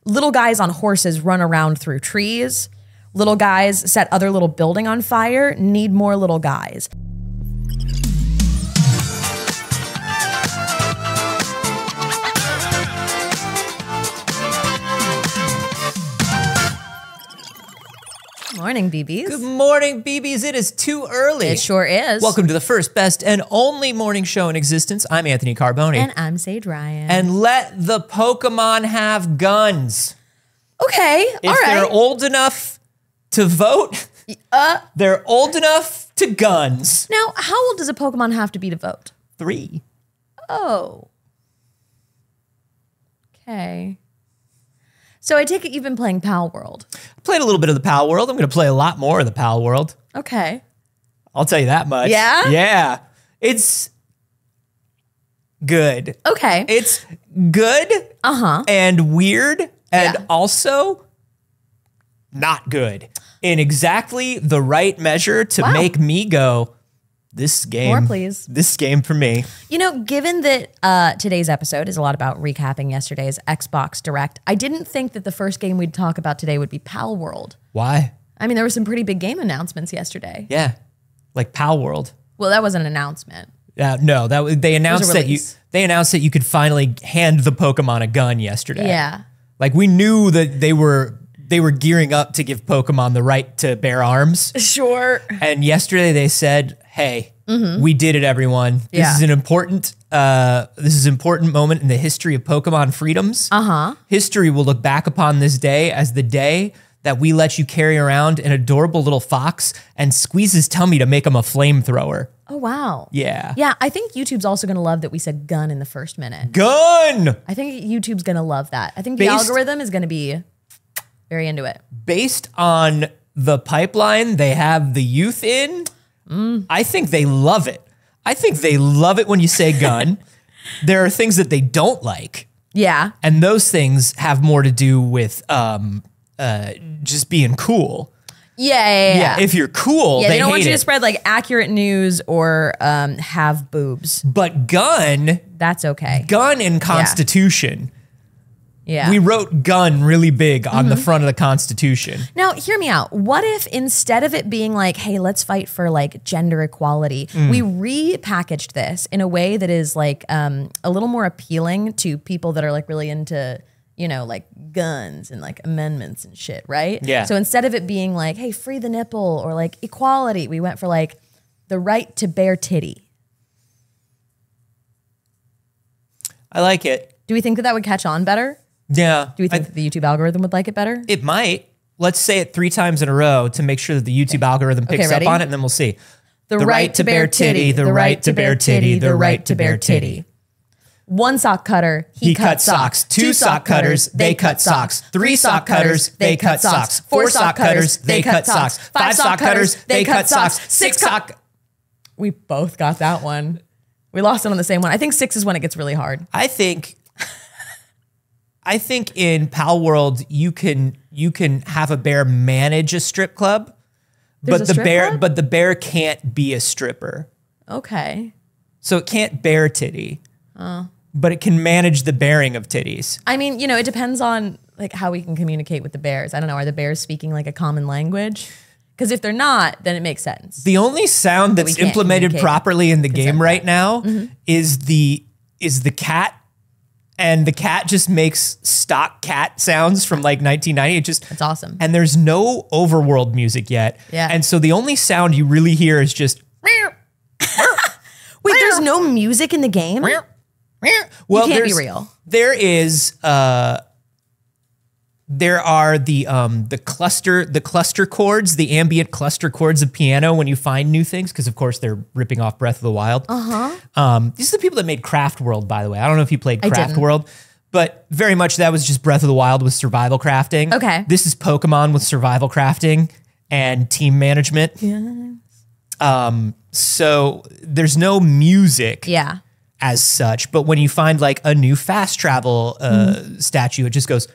little guys on horses run around through trees. Little guys set other little building on fire. Need more little guys. Morning, BBs. Good morning, BBs. It is too early. It sure is. Welcome to the first, best, and only morning show in existence. I'm Anthony Carboni. And I'm Saige Ryan. And let the Pokemon have guns. Okay, all right. If they're old enough to vote, they're old enough to guns. Now, how old does a Pokemon have to be to vote? 3. Oh. Okay. So I take it you've been playing Pal World. I played a little bit of the Pal World. I'm going to play a lot more of the Pal World. Okay. I'll tell you that much. Yeah? Yeah. It's good. Okay. It's good and weird and also not good in exactly the right measure to make me go, this game. More, please. This game for me. You know, given that today's episode is a lot about recapping yesterday's Xbox Direct, I didn't think that the first game we'd talk about today would be Pal World. Why? I mean, there were some pretty big game announcements yesterday. Yeah, like Pal World. Well, that wasn't an announcement. No, they announced that you could finally hand the Pokemon a gun yesterday. Yeah. Like we knew that they were gearing up to give Pokemon the right to bear arms. Sure. And yesterday they said, "Hey, we did it, everyone. This is an important moment in the history of Pokemon freedoms. History will look back upon this day as the day that we let you carry around an adorable little fox and squeeze his tummy to make him a flamethrower." Oh, wow. Yeah. Yeah, I think YouTube's also going to love that we said gun in the first minute. Gun! I think YouTube's going to love that. I think the algorithm is going to be very into it. Based on the pipeline they have the youth in, I think they love it. I think they love it when you say gun. There are things that they don't like. Yeah. And those things have more to do with just being cool. Yeah. If you're cool, they don't hate want you it. to spread like accurate news or have boobs. But gun, that's okay. Gun in Constitution. Yeah. We wrote gun really big on the front of the Constitution. Now, hear me out. What if instead of it being like, hey, let's fight for like gender equality, we repackaged this in a way that is like a little more appealing to people that are like really into, you know, like guns and like amendments and shit, right? Yeah. So instead of it being like, hey, free the nipple or like equality, we went for like the right to bear titty. I like it. Do we think that that would catch on better? Yeah. Do we think that the YouTube algorithm would like it better? It might. Let's say it 3 times in a row to make sure that the YouTube algorithm picks up on it, and then we'll see. The right to bear titty, the right to bear titty, the right to bear titty. 1 sock cutter, he cut socks. 2 sock cutters, they cut socks. 3 sock cutters, they cut socks. 4 sock cutters, they cut socks. 5 sock cutters, they cut socks. 6 sock. We both got that one. We lost it on the same one. I think 6 is when it gets really hard. I think in Pal World you can have a bear manage a strip club, but the bear can't be a stripper. Okay. So it can't bear titty. But it can manage the bearing of titties. I mean, you know, it depends on like how we can communicate with the bears. I don't know. Are the bears speaking like a common language? Because if they're not, then it makes sense. The only sound that's implemented properly in the game right now is the cat. And the cat just makes stock cat sounds from like 1990. It's awesome. And there's no overworld music yet. Yeah. And so the only sound you really hear is just. Wait, there's no music in the game? Well, you can't be real. There is. There are the cluster chords, the ambient cluster chords of piano when you find new things, because of course they're ripping off Breath of the Wild. These are the people that made Craft World, by the way. I don't know if you played Craft World, but very much that was just Breath of the Wild with survival crafting. Okay. This is Pokemon with survival crafting and team management. Yes. So there's no music. Yeah. As such, but when you find like a new fast travel statue, it just goes.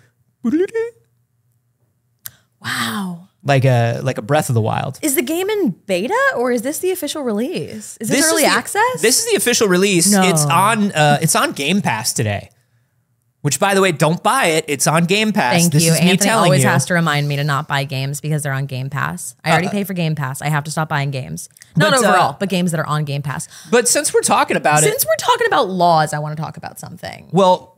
Wow. Like a Breath of the Wild. Is the game in beta or is this the official release? Is this early access? This is the official release. No. It's on Game Pass today. Which, by the way, don't buy it. It's on Game Pass. Thank this you. Is me Anthony telling always you. has to remind me to not buy games because they're on Game Pass. I already pay for Game Pass. I have to stop buying games. Not overall, but games that are on Game Pass. But since we're talking about Since we're talking about laws, I want to talk about something. Well,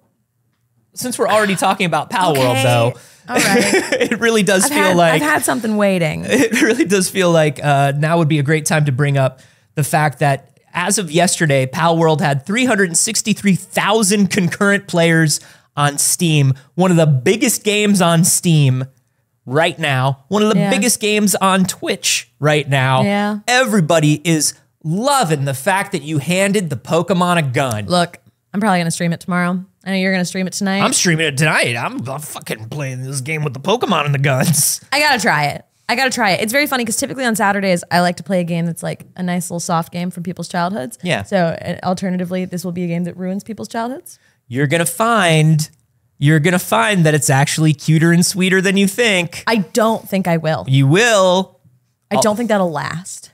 since we're already talking about Pal World, though, all right. it really does I've had something waiting. It really does feel like now would be a great time to bring up the fact that as of yesterday, Pal World had 363,000 concurrent players on Steam. One of the biggest games on Steam right now. One of the biggest games on Twitch right now. Yeah. Everybody is loving the fact that you handed the Pokemon a gun. Look, I'm probably going to stream it tomorrow. I know you're going to stream it tonight. I'm streaming it tonight. I'm fucking playing this game with the Pokemon and the guns. I got to try it. It's very funny because typically on Saturdays, I like to play a game that's like a nice little soft game from people's childhoods. Yeah. So alternatively, this will be a game that ruins people's childhoods. You're gonna find that it's actually cuter and sweeter than you think. I don't think I will. You will. I don't think that'll last.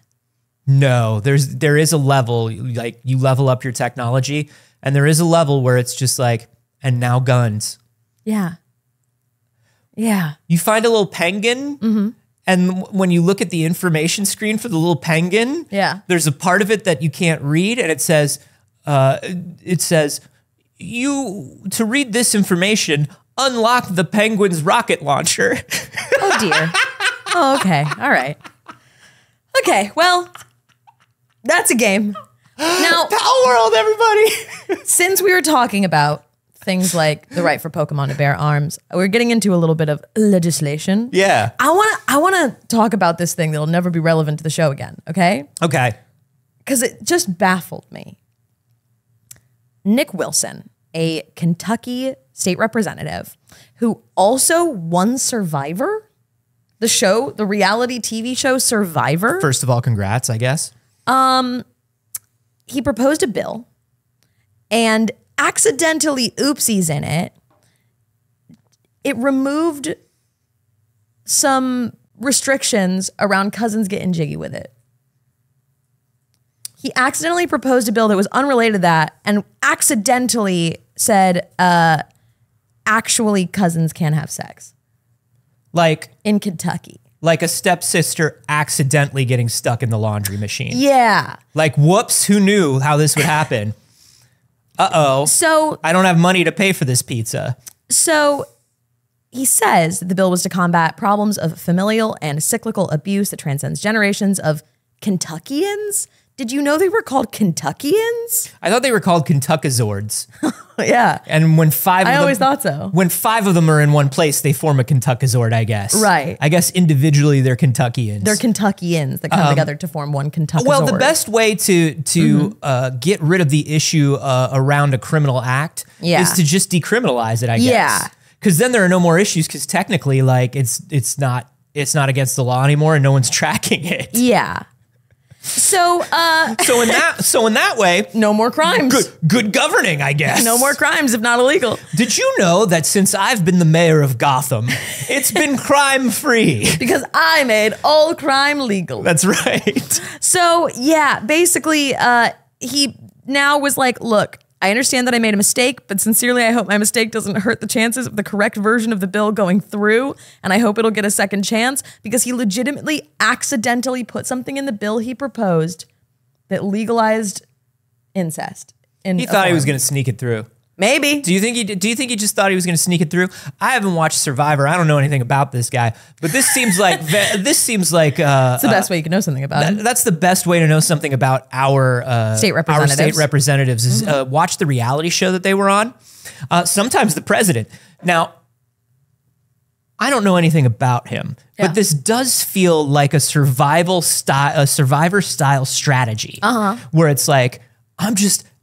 No, there is a level, like you level up your technology, and there is a level where it's just like, and now guns. Yeah. Yeah. You find a little penguin, and when you look at the information screen for the little penguin, there's a part of it that you can't read, and it says, to read this information, unlock the penguin's rocket launcher. Oh dear. Oh, okay. All right. Okay, well, that's a game. Now, Pal World, everybody. Since we were talking about things like the right for Pokemon to bear arms, we're getting into a little bit of legislation. Yeah. I want to talk about this thing that'll never be relevant to the show again, okay? Okay. Because it just baffled me. Nick Wilson, a Kentucky state representative who also won Survivor, the reality TV show Survivor. First of all, congrats, I guess. He proposed a bill and accidentally oopsies in it. It removed some restrictions around cousins getting jiggy with it. He accidentally proposed a bill that was unrelated to that and accidentally said, actually cousins can't have sex. Like in Kentucky. Like a stepsister accidentally getting stuck in the laundry machine. Yeah. Like, whoops, who knew how this would happen? Uh-oh. So I don't have money to pay for this pizza. So he says that the bill was to combat problems of familial and cyclical abuse that transcends generations of Kentuckians. Did you know they were called Kentuckians? I thought they were called Kentuckazords. Yeah. And when I always thought so. When 5 of them are in one place, they form a Kentuckazord, I guess. Right. I guess individually they're Kentuckians. They're Kentuckians that come together to form one Kentuckazord. Well, the best way to get rid of the issue around a criminal act is to just decriminalize it, I guess. Yeah. Because then there are no more issues because technically like it's not against the law anymore and no one's tracking it. Yeah. So in that way, no more crimes. Good governing, I guess. No more crimes if not illegal. Did you know that since I've been the mayor of Gotham, it's been crime-free? Because I made all crime legal. That's right. So yeah, basically he now was like, look, I understand that I made a mistake, but sincerely, I hope my mistake doesn't hurt the chances of the correct version of the bill going through, and I hope it'll get a second chance, because he legitimately accidentally put something in the bill he proposed that legalized incest. He thought he was going to sneak it through. Maybe. Do you think he just thought he was going to sneak it through? I haven't watched Survivor. I don't know anything about this guy, but this seems like it's the best way you can know something about him. That's the best way to know something about our state representatives. Our state representatives is watch the reality show that they were on. Sometimes the president. Now, I don't know anything about him, but this does feel like a Survivor style strategy, where it's like,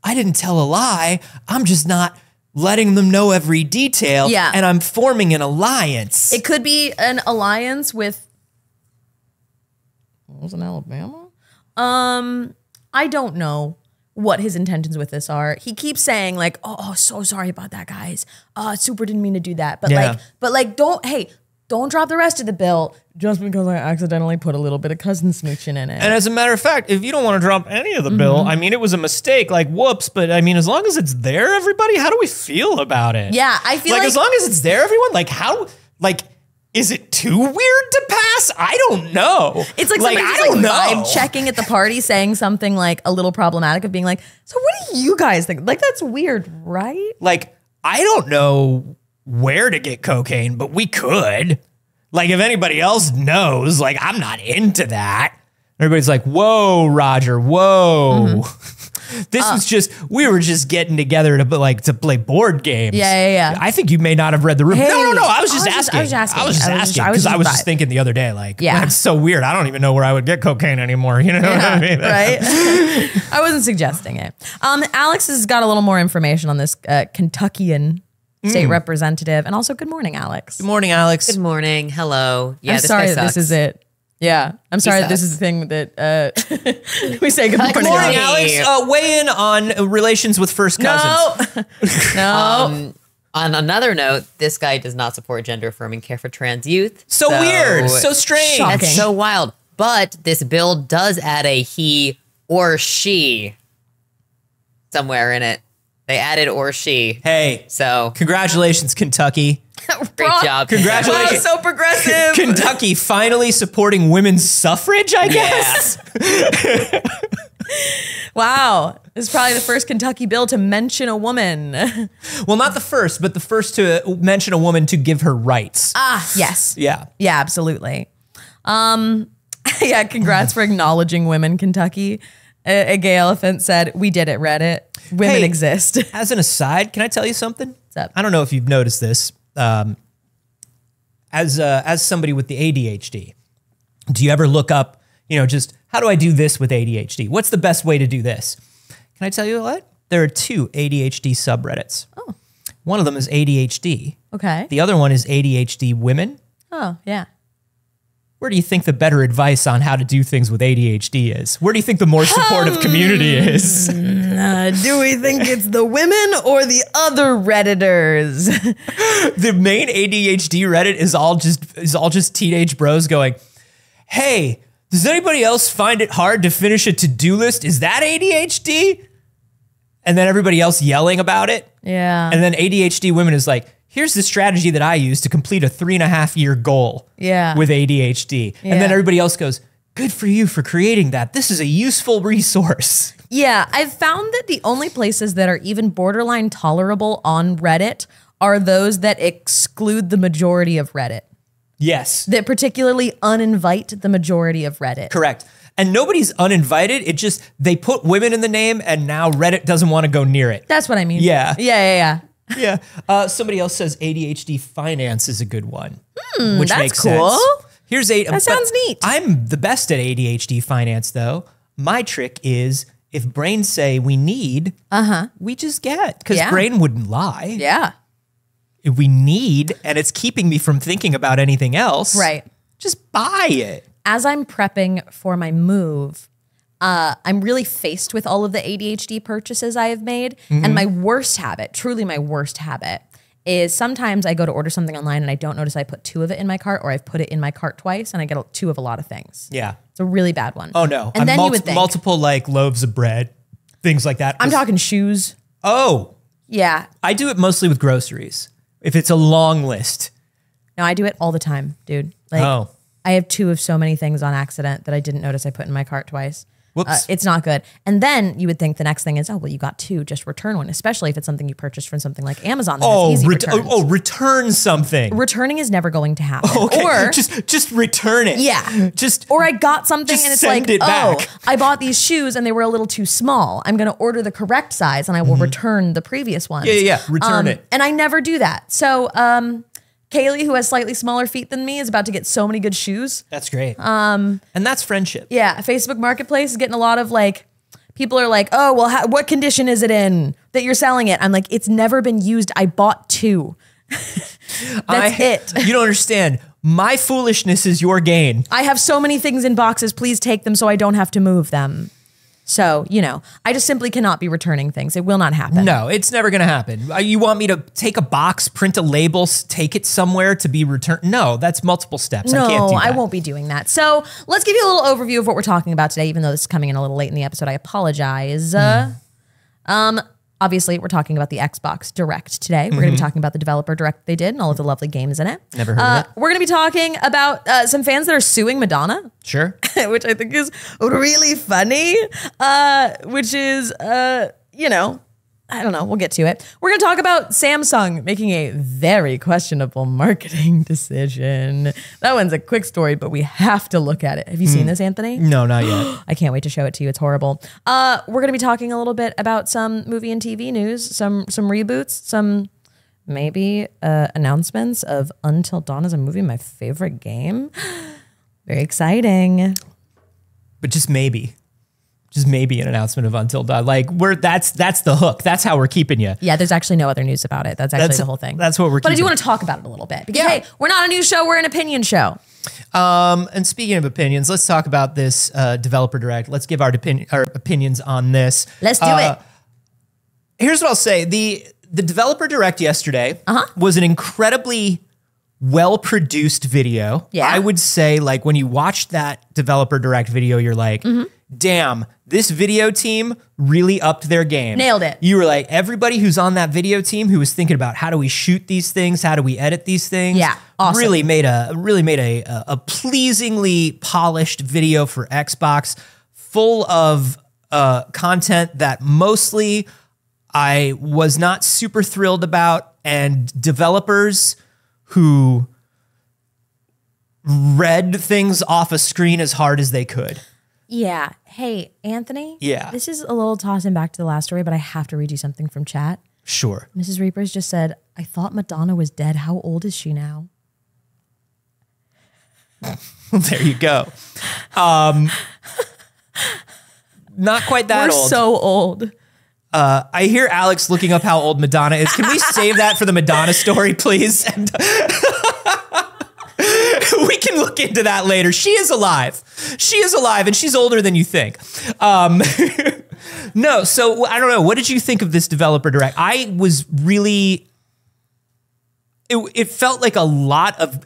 I didn't tell a lie. I'm just not letting them know every detail. Yeah. And I'm forming an alliance. It could be an alliance with, what was in Alabama? I don't know what his intentions with this are. He keeps saying like, oh, so sorry about that, guys. Super didn't mean to do that. But don't, hey, don't drop the rest of the bill just because I accidentally put a little bit of cousin smooching in it. And as a matter of fact, if you don't want to drop any of the bill, I mean, it was a mistake, like, whoops. But I mean, as long as it's there, everybody, how do we feel about it? Yeah, I feel like as long as it's there, everyone, like, how, like, is it too weird to pass? I don't know. It's like somebody just vibe checking at the party, saying something like a little problematic of being like, so what do you guys think? Like, that's weird, right? Like, I don't know where to get cocaine, but we could. Like, if anybody else knows, like, I'm not into that. Everybody's like, whoa, Roger, whoa. This was just, we were just getting together to play board games. Yeah. I think you may not have read the room. Hey, no, I was just asking. I was just asking because I was just thinking the other day, like, that's so weird. I don't even know where I would get cocaine anymore. You know what I mean? Right? I wasn't suggesting it. Alex has got a little more information on this Kentuckian state representative. And also, good morning, Alex. Good morning, Alex. Good morning. Hello. Yeah, I'm sorry that this is it. Yeah, I'm sorry that this is the thing that we say good morning. Good morning, Alex. Weigh in on relations with first cousins. No. On another note, this guy does not support gender-affirming care for trans youth. So weird. So strange. Shocking. That's so wild. But this bill does add a he or she somewhere in it. They added or she. Hey. So congratulations, Kentucky. great job. Congratulations. Wow, so progressive. Kentucky finally supporting women's suffrage, I guess. Yeah. Wow. This is probably the first Kentucky bill to mention a woman. Well, not the first, but the first to mention a woman to give her rights. Ah, yes. Yeah. Yeah, absolutely. Yeah, congrats for acknowledging women, Kentucky. A gay elephant said, we did it, Reddit. Women exist. As an aside, can I tell you something? What's up? I don't know if you've noticed this. As somebody with the ADHD, do you ever look up, just how do I do this with ADHD? What's the best way to do this? Can I tell you what? There are 2 ADHD subreddits. Oh. One of them is ADHD. Okay. The other one is ADHD women. Oh, yeah. Where do you think the better advice on how to do things with ADHD is? Where do you think the more supportive community is? Do we think it's the women or the other Redditors? The main ADHD Reddit is all just teenage bros going, hey, does anybody else find it hard to finish a to-do list? Is that ADHD? And then everybody else yelling about it. Yeah. And then ADHD women is like, here's the strategy that I use to complete a 3.5-year goal with ADHD. Yeah. And then everybody else goes, good for you for creating that. This is a useful resource. Yeah, I've found that the only places that are even borderline tolerable on Reddit are those that exclude the majority of Reddit. Yes. That particularly uninvite the majority of Reddit. Correct. And nobody's uninvited. It just, they put women in the name and now Reddit doesn't want to go near it. That's what I mean. Yeah. Yeah. Yeah. Somebody else says ADHD finance is a good one, which that's makes cool. sense. Here's that sounds neat. I'm the best at ADHD finance, though. My trick is if brains say we need, we just get, because brain wouldn't lie. Yeah. If we need, and it's keeping me from thinking about anything else, Right. just buy it. As I'm prepping for my move, I'm really faced with all of the ADHD purchases I have made. And my worst habit, truly my worst habit, is sometimes I go to order something online and I don't notice I put 2 of it in my cart, or I've put it in my cart twice and I get 2 of a lot of things. Yeah. It's a really bad one. Oh, no. And then you would think. Multiple like loaves of bread, things like that. I'm talking shoes. Oh. Yeah. I do it mostly with groceries. If it's a long list. No, I do it all the time, dude. Like, I have 2 of so many things on accident that I didn't notice I put in my cart twice. Whoops. It's not good. And then you would think the next thing is, oh, well, you got 2, just return one, especially if it's something you purchased from something like Amazon. That has easy returns. Return something. Returning is never going to happen. Okay. Or just return it. Yeah. Or I got something and it's like, back. I bought these shoes and they were a little too small. I'm going to order the correct size and I will return the previous ones. Yeah. Return it. And I never do that. So, Kaylee, who has slightly smaller feet than me, is about to get so many good shoes. That's great. And that's friendship. Yeah. Facebook Marketplace is getting a lot of like, people are like, oh, well, what condition is it in that you're selling it? I'm like, it's never been used. I bought 2. That's it. You don't understand. My foolishness is your gain. I have so many things in boxes. Please take them so I don't have to move them. So, you know, I just simply cannot be returning things. It will not happen. No, it's never going to happen. You want me to take a box, print a label, take it somewhere to be returned? No, that's multiple steps. No, I can't do that. I won't be doing that. So let's give you a little overview of what we're talking about today, even though this is coming in a little late in the episode. I apologize. Obviously, we're talking about the Xbox Direct today. We're going to be talking about the developer direct they did and all of the lovely games in it. Never heard of it. We're going to be talking about some fans that are suing Madonna. Sure. Which I think is really funny, which is, you know, I don't know. We'll get to it. We're going to talk about Samsung making a very questionable marketing decision. That one's a quick story, but we have to look at it. Have you seen this, Anthony? No, not yet. I can't wait to show it to you. It's horrible. We're going to be talking a little bit about some movie and TV news, some reboots, some maybe announcements of Until Dawn is a movie, my favorite game. Very exciting. But just maybe an announcement of Until Dawn. Like that's the hook. That's how we're keeping you. Yeah, there's actually no other news about it. That's actually the whole thing. That's what we're But I do keeping. want to talk about it a little bit because hey, we're not a news show, we're an opinion show. And speaking of opinions, let's talk about this developer direct. Let's give our opinions on this. Let's do it. Here's what I'll say. The developer direct yesterday was an incredibly well-produced video. Yeah. I would say, like, when you watch that developer direct video, you're like, damn, this video team really upped their game. Nailed it. You were like, everybody who's on that video team who was thinking about how do we shoot these things, how do we edit these things, Yeah, awesome. really made a pleasingly polished video for Xbox, full of content that mostly I was not super thrilled about, and developers who read things off a screen as hard as they could. Yeah. Hey, Anthony. Yeah. This is a little tossing back to the last story, but I have to read you something from chat. Sure. Mrs. Reapers just said, I thought Madonna was dead. How old is she now? There you go. Not quite that We're old. so old. I hear Alex looking up how old Madonna is. Can we save that for the Madonna story, please? And we can look into that later. She is alive. She is alive, and she's older than you think. No, so I don't know. What did you think of this developer direct? I was really. It felt like a lot of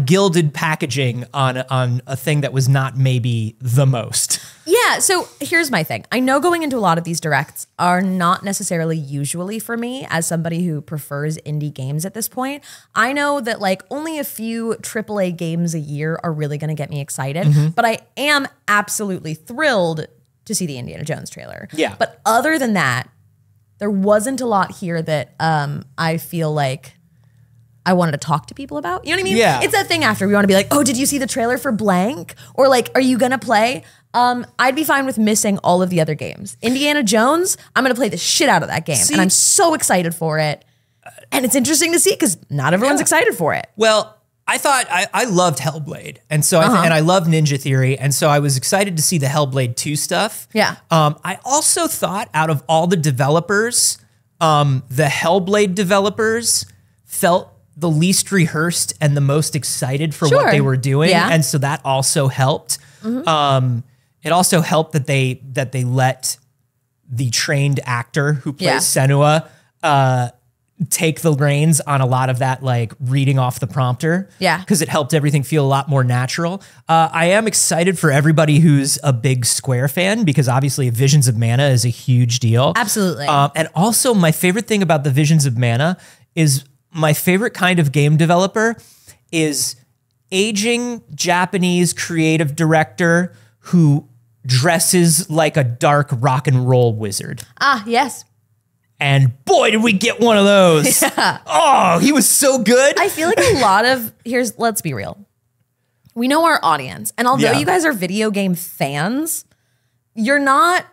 gilded packaging on a thing that was not maybe the most. Yeah, so here's my thing. I know going into a lot of these directs are not necessarily usually for me as somebody who prefers indie games at this point. I know that like only a few AAA games a year are really going to get me excited, but I am absolutely thrilled to see the Indiana Jones trailer. Yeah. But other than that, there wasn't a lot here that I feel like I wanted to talk to people about. You know what I mean? Yeah. It's that thing after we want to be like, oh, did you see the trailer for blank? Or like, are you going to play? I'd be fine with missing all of the other games. Indiana Jones, I'm going to play the shit out of that game. And I'm so excited for it. And it's interesting to see because not everyone's excited for it. Well, I thought I loved Hellblade. And so and I love Ninja Theory. And so I was excited to see the Hellblade 2 stuff. Yeah. I also thought out of all the developers, the Hellblade developers felt the least rehearsed and the most excited for what they were doing. Yeah. And so that also helped. It also helped that they let the trained actor who plays Senua take the reins on a lot of that, like reading off the prompter. Yeah. Because it helped everything feel a lot more natural. I am excited for everybody who's a big Square fan because obviously Visions of Mana is a huge deal. Absolutely. And also my favorite thing about the Visions of Mana is my favorite kind of game developer is aging Japanese creative director who dresses like a dark rock and roll wizard. Ah, yes. And boy, did we get one of those. Yeah. Oh, he was so good. I feel like a lot of, let's be real. We know our audience. And although you guys are video game fans, you're not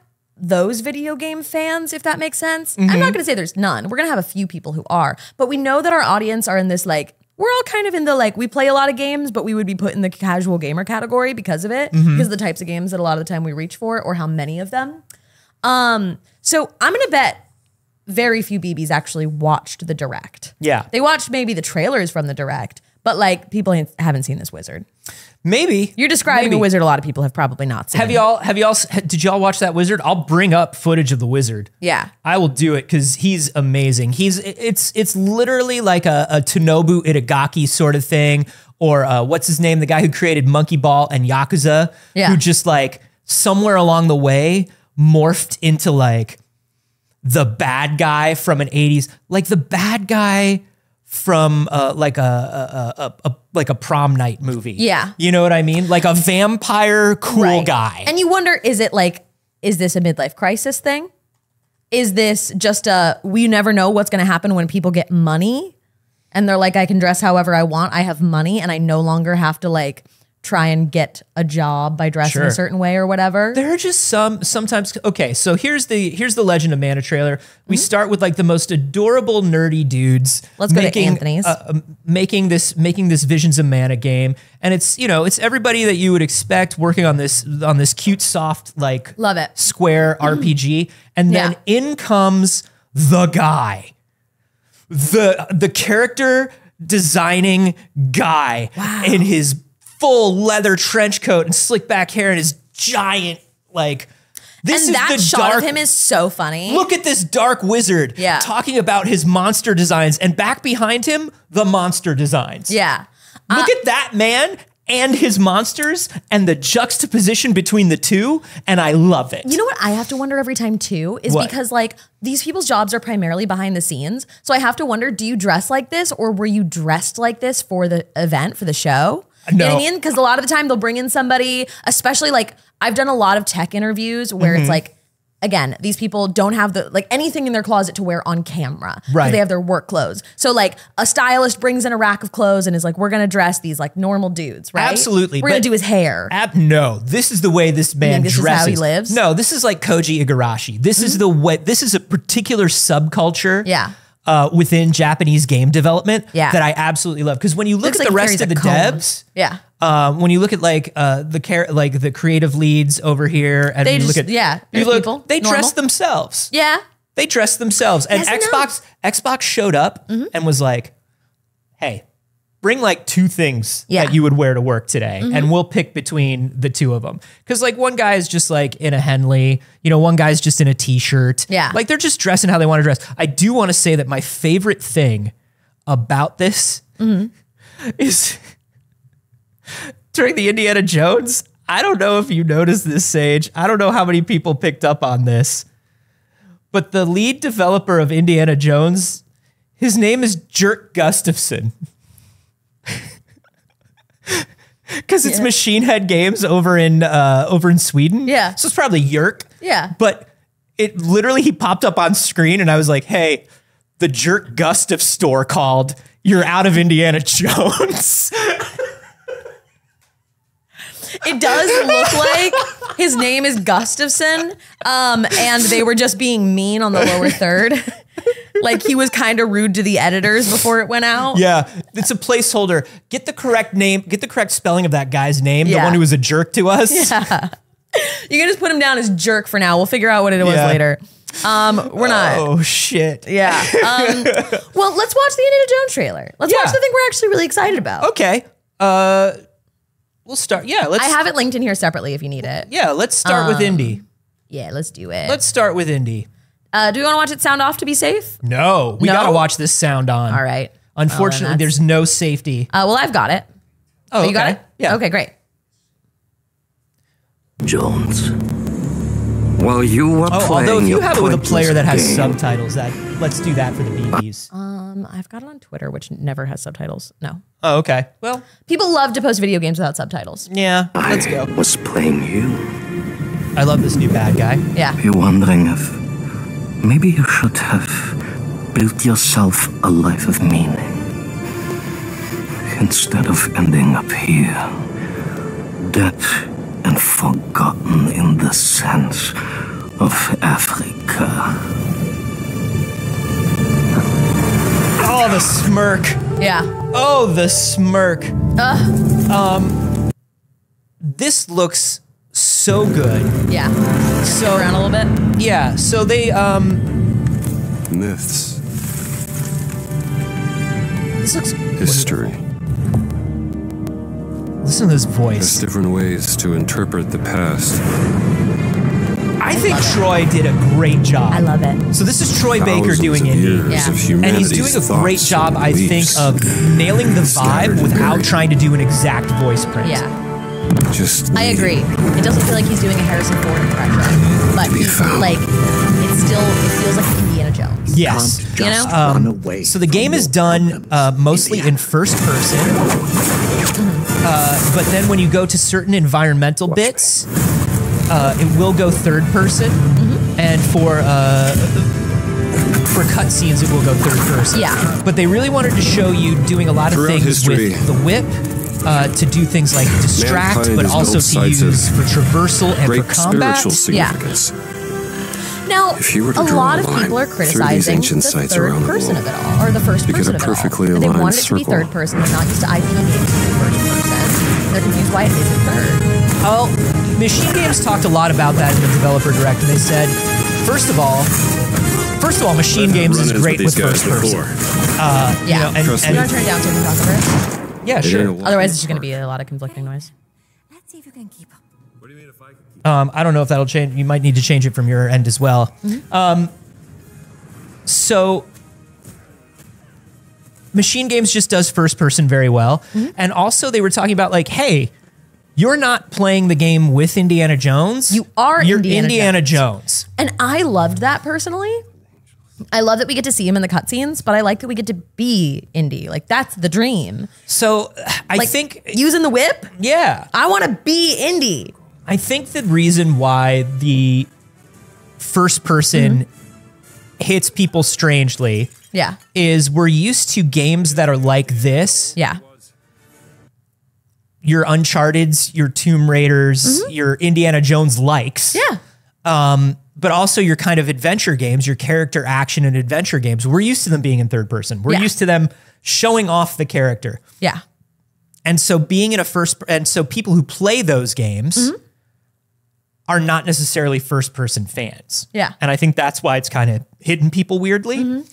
those video game fans, if that makes sense. I'm not going to say there's none. We're going to have a few people who are. But we know that our audience are in this, like, we're all kind of in the, like, we play a lot of games, but we would be put in the casual gamer category because of it. Because of the types of games that a lot of the time we reach for or how many of them. So I'm going to bet very few BBs actually watched the direct. Yeah. They watched maybe the trailers from the direct, but like people haven't seen this wizard. Maybe. You're describing a wizard a lot of people have probably not seen. Did y'all watch that wizard? I'll bring up footage of the wizard. Yeah. I will do it because he's amazing. It's literally like a Tonobu Itagaki sort of thing. Or what's his name? The guy who created Monkey Ball and Yakuza, who just like somewhere along the way morphed into like the bad guy from an 80s, like the bad guy from like a prom night movie. Yeah. You know what I mean? Like a vampire cool guy. And you wonder, is this a midlife crisis thing? Is this just we never know what's going to happen when people get money and they're like, I can dress however I want. I have money and I no longer have to like try and get a job by dressing a certain way or whatever. There are just sometimes. Okay, so here's the Legend of Mana trailer. We start with like the most adorable nerdy dudes. Let's go to Anthony's. Making this Visions of Mana game, and it's everybody that you would expect working on this cute, soft, like love it square RPG, and then in comes the guy, the character designing guy in his full leather trench coat and slick back hair and his giant like this and is that the shot dark, of him is so funny. Look at this dark wizard talking about his monster designs, and back behind him the monster designs. Yeah. Look at that man and his monsters and the juxtaposition between the two, and I love it. You know what I have to wonder every time too is because like these people's jobs are primarily behind the scenes. So I have to wonder, do you dress like this or were you dressed like this for the event, for the show? You know what I mean? Because a lot of the time they'll bring in somebody, especially like I've done a lot of tech interviews where it's like, again, these people don't have anything in their closet to wear on camera. Right. They have their work clothes. So like a stylist brings in a rack of clothes and is like, we're going to dress these like normal dudes, right? Absolutely. We're going to do his hair. No, this is the way this man dresses. This is how he lives? No, this is like Koji Igarashi. This is the way, this is a particular subculture. Yeah. Within Japanese game development that I absolutely love. Because when you look at the rest of the devs, when you look at like the creative leads over here, and you look at they dress themselves. Yeah, they dress themselves. And Xbox showed up and was like, "Hey, bring like 2 things that you would wear to work today, and we'll pick between the 2 of them." Because like one guy is just like in a Henley, one guy's just in a t-shirt. Yeah, like they're just dressing how they want to dress. I do want to say that my favorite thing about this is during the Indiana Jones. I don't know if you noticed this, Sage. I don't know how many people picked up on this, but the lead developer of Indiana Jones, his name is Jerk Gustafson. Because it's Machine Head Games over in Sweden. Yeah. So it's probably Yerk. Yeah. But it literally, he popped up on screen and I was like, hey, the Jerk Gustaf store called. You're out of Indiana Jones. It does look like his name is Gustafson, and they were just being mean on the lower third. Like he was kind of rude to the editors before it went out. Yeah, it's a placeholder. Get the correct name, get the correct spelling of that guy's name, the one who was a jerk to us. Yeah. You can just put him down as jerk for now. We'll figure out what it was later. We're not. Oh, shit. Yeah. Well, let's watch the Indiana Jones trailer. Let's watch the thing we're actually really excited about. Okay. We'll start. Yeah, I have it linked in here separately if you need it. Yeah, let's start with Indy. Yeah, let's do it. Let's start with Indy. Do we want to watch it sound off to be safe? No, we got to watch this sound on. All right. Unfortunately, there's no safety. Well, I've got it. Oh, you got it? Yeah. Okay, great. Jones, while you were playing, although if you have it with a player that has game, subtitles, let's do that for the BBs. I've got it on Twitter, which never has subtitles. No. Oh, okay. Well, people love to post video games without subtitles. Yeah, let's go. I was playing you. I love this new bad guy. Yeah. You're wondering if maybe you should have built yourself a life of meaning instead of ending up here, dead and forgotten in the sense of Africa. Oh, the smirk. Yeah. Oh, the smirk. This looks so good. Yeah. So around a little bit. Yeah. So they myths, This looks history. Listen to this There's voice. different ways to interpret the past. I think Troy did a great job. I love it. So this is Troy Baker Thousands doing of indie. years Yeah. of And he's humanity's doing a great thoughts job, and I think, beliefs of nailing the scattered vibe and without buried. trying to do an exact voice print. Yeah. Just I agree. It doesn't feel like he's doing a Harrison Ford impression, but be found. like it feels like Indiana Jones. Yes. You know? Run away So the from game your is done problems, mostly in Indiana. first person, but then when you go to certain environmental bits, it will go third person, and for cutscenes it will go third person. Yeah. But they really wanted to show you doing a lot of Throughout things history, with the whip. To do things like distract, mankind but has also built to sites use of for traversal and great for combat. spiritual Yeah. significance. Now, If you were to a draw lot a of line people are through these criticizing ancient the sites third around the person world, of it all, or the first you get person a of it all. perfectly They aligned want it to be circle. third person. They're not used to IP games being first person. They're confused why it isn't third. Oh, Machine Games talked a lot about that in the developer direct, and they said, first of all, Machine Games is great with first person. Yeah. You know, Trust You me. want to turn it down so we can talk over it? yeah, It sure. ain't a Otherwise, it's just going to be a lot of conflicting noise. Let's see if you can keep up. What do you mean if I could keep I don't know if that'll change. You might need to change it from your end as well. So, Machine Games just does first person very well. And also, they were talking about, like, hey, you're not playing the game with Indiana Jones. You are You're Indiana Indiana Jones. And I loved that personally. I love that we get to see him in the cutscenes, but I like that we get to be Indy. Like, that's the dream. So, I Like, think, using the whip, yeah. I want to be Indy. I think the reason why the first person hits people strangely Yeah. is we're used to games that are like this. Yeah. Your Uncharted's, your Tomb Raiders, your Indiana Jones likes. Yeah. But also your kind of adventure games, your character action and adventure games. We're used to them being in third person. We're Yeah. used to them showing off the character. Yeah. And so being in so people who play those games are not necessarily first person fans. Yeah. And I think that's why it's kind of hitting people weirdly.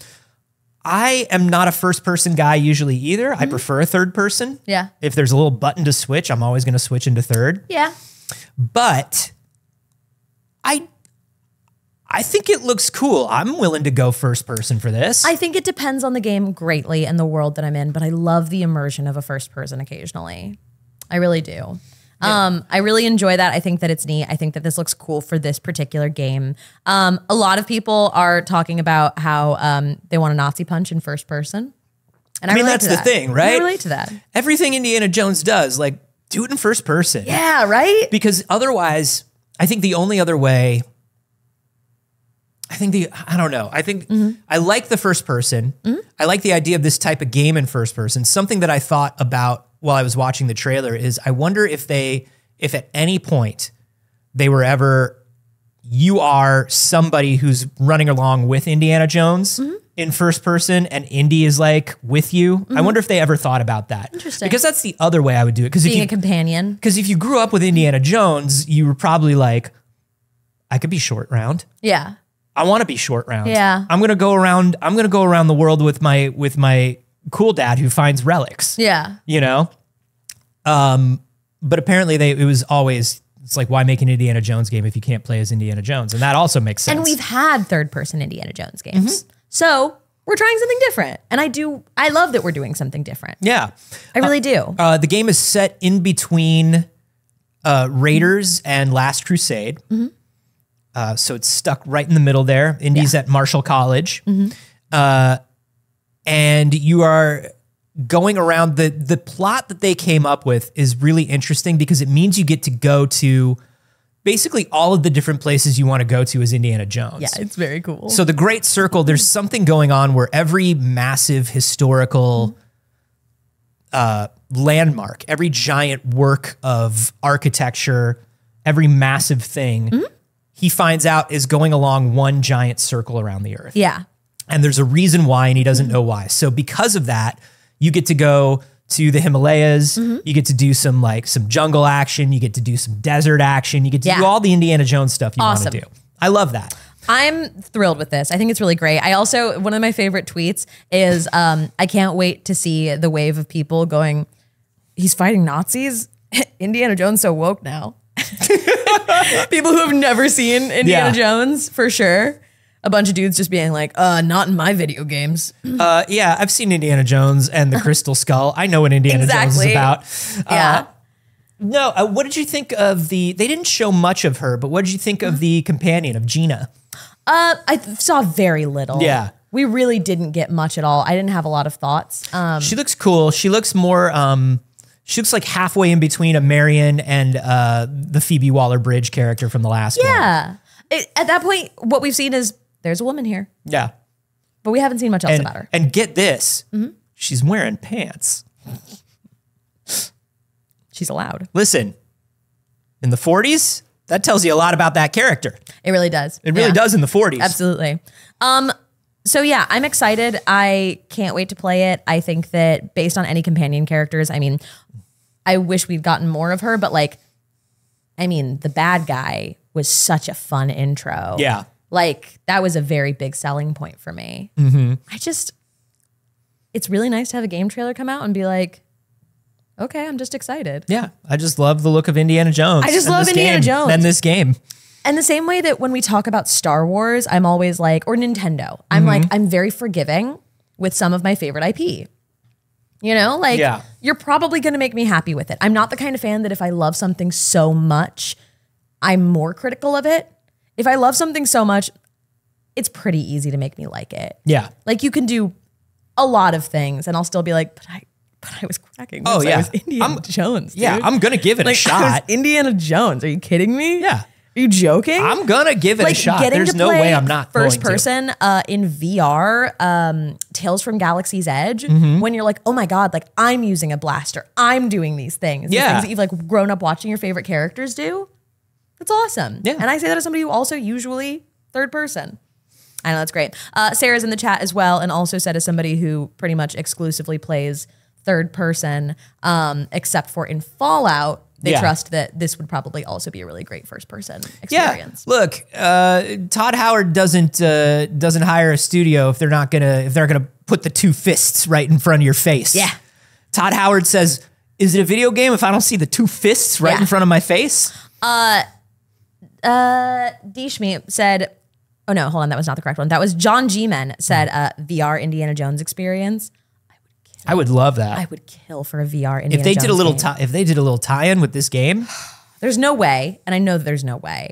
I am not a first person guy usually either. I prefer a third person. Yeah. If there's a little button to switch, I'm always going to switch into third. Yeah. But I think it looks cool. I'm willing to go first person for this. I think it depends on the game greatly and the world that I'm in, but I love the immersion of a first person occasionally. I really do. I really enjoy that. I think that it's neat. I think that this looks cool for this particular game. A lot of people are talking about how they want a Nazi punch in first person. And I mean, relate that's to the that. thing, right? I relate to that. Everything Indiana Jones does, like, do it in first person. Yeah, right? Because otherwise, I think the only other way, I don't know. I think I like the first person. I like the idea of this type of game in first person. Something that I thought about while I was watching the trailer is I wonder if at any point they were ever, you are somebody who's running along with Indiana Jones in first person and Indy is like with you. I wonder if they ever thought about that. Interesting. Because that's the other way I would do it. Being a companion. Because if you grew up with Indiana Jones, you were probably like, I could be short round. Yeah. I want to be short round. Yeah. I'm gonna go around the world with my cool dad who finds relics. Yeah. You know? But apparently it's like, why make an Indiana Jones game if you can't play as Indiana Jones? And that also makes sense. And we've had third person Indiana Jones games. So we're trying something different. And I love that we're doing something different. yeah. I really do. The game is set in between Raiders and Last Crusade. So it's stuck right in the middle there. Indy's at Marshall College. And you are going around. The plot that they came up with is really interesting because it means you get to go to basically all of the different places you want to go to as Indiana Jones. Yeah, it's very cool. So the Great Circle, there's something going on where every massive historical landmark, every giant work of architecture, every massive thing, he finds out is going along one giant circle around the earth. Yeah. And there's a reason why, and he doesn't know why. So because of that, you get to go to the Himalayas. You get to do some jungle action. You get to do some desert action. You get to do all the Indiana Jones stuff you want to do. I love that. I'm thrilled with this. I think it's really great. I also, one of my favorite tweets is, I can't wait to see the wave of people going, he's fighting Nazis? Indiana Jones so woke now. People who have never seen Indiana Jones, for sure. A bunch of dudes just being like, not in my video games. Yeah, I've seen Indiana Jones and the Crystal Skull. I know what Indiana Jones is about. Yeah. No, what did you think of they didn't show much of her, but what did you think of the companion, of Gina? I saw very little. Yeah. We really didn't get much at all. I didn't have a lot of thoughts. She looks cool. She looks more, she looks like halfway in between a Marion and the Phoebe Waller-Bridge character from the last one. Yeah. At that point, what we've seen is there's a woman here. Yeah. But we haven't seen much else about her. And get this, she's wearing pants. She's allowed. Listen, in the 40s, that tells you a lot about that character. It really does. It really does in the 40s. Absolutely. So yeah, I'm excited. I can't wait to play it. I think that based on any companion characters, I mean, I wish we'd gotten more of her, but like, I mean, the bad guy was such a fun intro. Yeah. Like, that was a very big selling point for me. It's really nice to have a game trailer come out and be like, okay, I'm just excited. Yeah. I just love the look of Indiana Jones. I just love Indiana Jones. And this game. And the same way that when we talk about Star Wars, I'm always like, or Nintendo, I'm like, I'm very forgiving with some of my favorite IP. You know, like, you're probably going to make me happy with it. I'm not the kind of fan that if I love something so much, I'm more critical of it. If I love something so much, it's pretty easy to make me like it. Yeah. Like, you can do a lot of things and I'll still be like, but I was cracking. Oh, yeah. I was Indiana Jones, dude. Yeah, I'm going to give it a shot. I was Indiana Jones. Are you kidding me? Yeah. Are you joking? I'm going to give it a shot. There's no way I'm not first going person in VR, Tales from Galaxy's Edge, when you're like, oh my God, like I'm using a blaster. I'm doing these things. These things that you've like grown up watching your favorite characters do. That's awesome. Yeah. And I say that as somebody who also usually third person. I know, that's great. Sarah's in the chat as well, and also said as somebody who pretty much exclusively plays third person, except for in Fallout, they trust that this would probably also be a really great first person experience. Yeah. Look, Todd Howard doesn't hire a studio if they're gonna put the two fists right in front of your face. Yeah. Todd Howard says, "Is it a video game if I don't see the two fists right in front of my face?" D-Schmeat said, oh no, hold on, that was not the correct one. That was John G-Men said, VR Indiana Jones experience. I would love that. I would kill for a VR Indiana if they Jones did a little game. if they did a little tie-in with this game. There's no way, and I know that there's no way,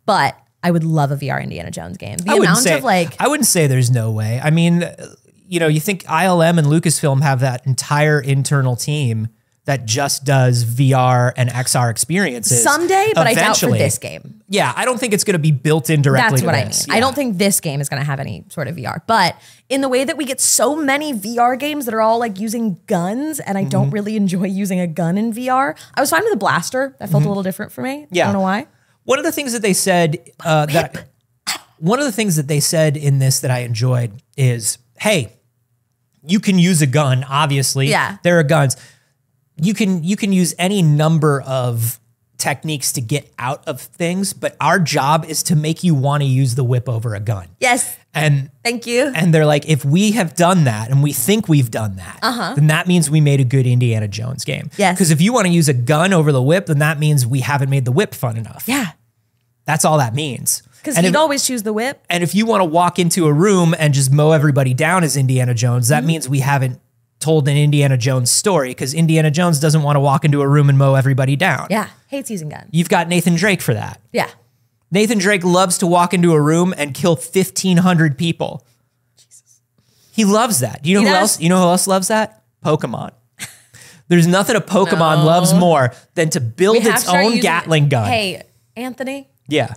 but I would love a VR Indiana Jones game. The amount of like, I wouldn't say there's no way. I mean, you know, you think ILM and Lucasfilm have that entire internal team that just does VR and XR experiences someday, but I doubt for this game. Yeah, I don't think it's going to be built in directly. That's to what this. I mean. I don't think this game is going to have any sort of VR, but in the way that we get so many VR games that are all like using guns, and I don't really enjoy using a gun in VR. I was fine with a blaster. That felt a little different for me. Yeah. I don't know why. One of the things that they said one of the things that they said in this that I enjoyed is, hey, you can use a gun. Obviously, there are guns. You can use any number of techniques to get out of things, but our job is to make you want to use the whip over a gun. Yes. And thank you. And they're like, if we have done that and we think we've done that, then that means we made a good Indiana Jones game. Yes. Because if you want to use a gun over the whip, then that means we haven't made the whip fun enough. Yeah. That's all that means. Because you'd always choose the whip. And if you want to walk into a room and just mow everybody down as Indiana Jones, that means we haven't told an Indiana Jones story, because Indiana Jones doesn't want to walk into a room and mow everybody down. Yeah, hates using guns. You've got Nathan Drake for that. Yeah. Nathan Drake loves to walk into a room and kill 1,500 people. Jesus. He loves that. You know who else? You know who else loves that? Pokemon. There's nothing a Pokemon loves more than to build its own Gatling gun. Hey, Anthony. Yeah.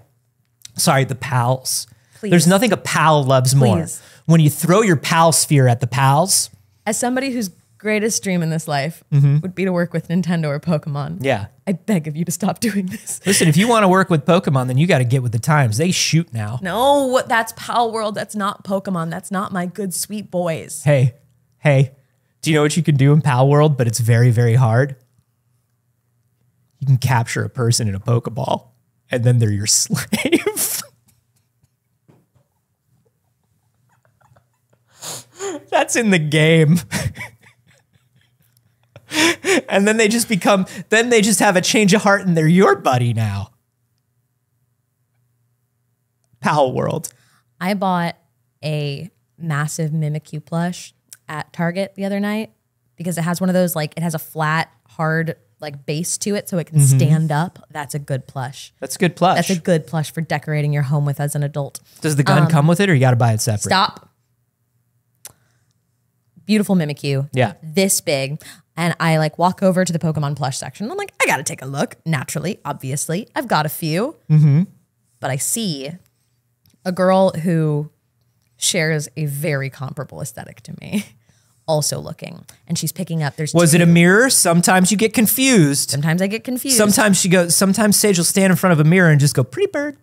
Sorry, the pals. Please. There's nothing a pal loves more. When you throw your pal sphere at the pals. As somebody whose greatest dream in this life would be to work with Nintendo or Pokemon, I beg of you to stop doing this. Listen, if you want to work with Pokemon, then you got to get with the times. They shoot now. No, that's Pal World. That's not Pokemon. That's not my good, sweet boys. Hey, do you know what you can do in Pal World, but it's very, very hard? You can capture a person in a Pokeball, and then they're your slave. That's in the game. And then they just have a change of heart and they're your buddy now. Pal World. I bought a massive Mimikyu plush at Target the other night because it has one of those, like, it has a flat, hard, like, base to it so it can stand up. That's a good plush. That's a good plush. That's a good plush for decorating your home with as an adult. Does the gun come with it or you got to buy it separate? Stop. Beautiful Mimikyu. Yeah. This big. And I like walk over to the Pokemon plush section. I'm like, I got to take a look. Naturally, obviously. I've got a few. But I see a girl who shares a very comparable aesthetic to me also looking. And she's picking up. Was it a mirror? Sometimes you get confused. Sometimes I get confused. Sometimes Saige will stand in front of a mirror and just go, pretty bird.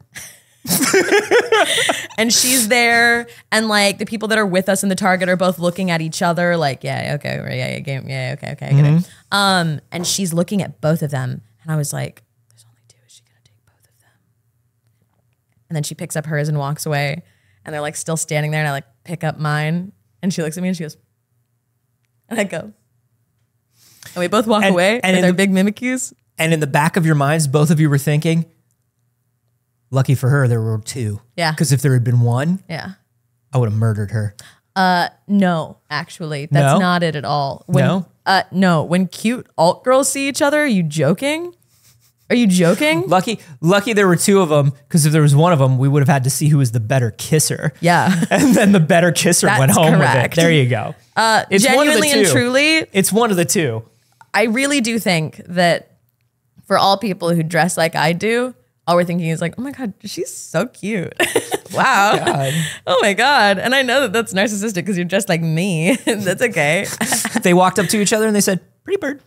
And she's there, and like the people that are with us in the Target are both looking at each other like, yeah, okay, I get it. And she's looking at both of them, and I was like, there's only two. Is she gonna take both of them? And then she picks up hers and walks away, and they're like still standing there, and I like pick up mine, and she looks at me and she goes, and I go, and we both walk away with our big Mimikyus. And in the back of your minds, both of you were thinking, lucky for her, there were two. Yeah. Because if there had been one, Yeah. I would have murdered her. No, actually, that's No? not it at all. When, No? No. When cute alt girls see each other, are you joking? Are you joking? Lucky there were two of them, because if there was one of them, we would have had to see who was the better kisser. Yeah. And then the better kisser went That's home with it. correct. There you go. It's one of the Genuinely two. and truly, It's one of the two. I really do think that for all people who dress like I do, all we're thinking is like, oh my God, she's so cute. Wow. God. Oh my God. And I know that that's narcissistic because you're dressed like me. That's okay. They walked up to each other and they said, pretty bird.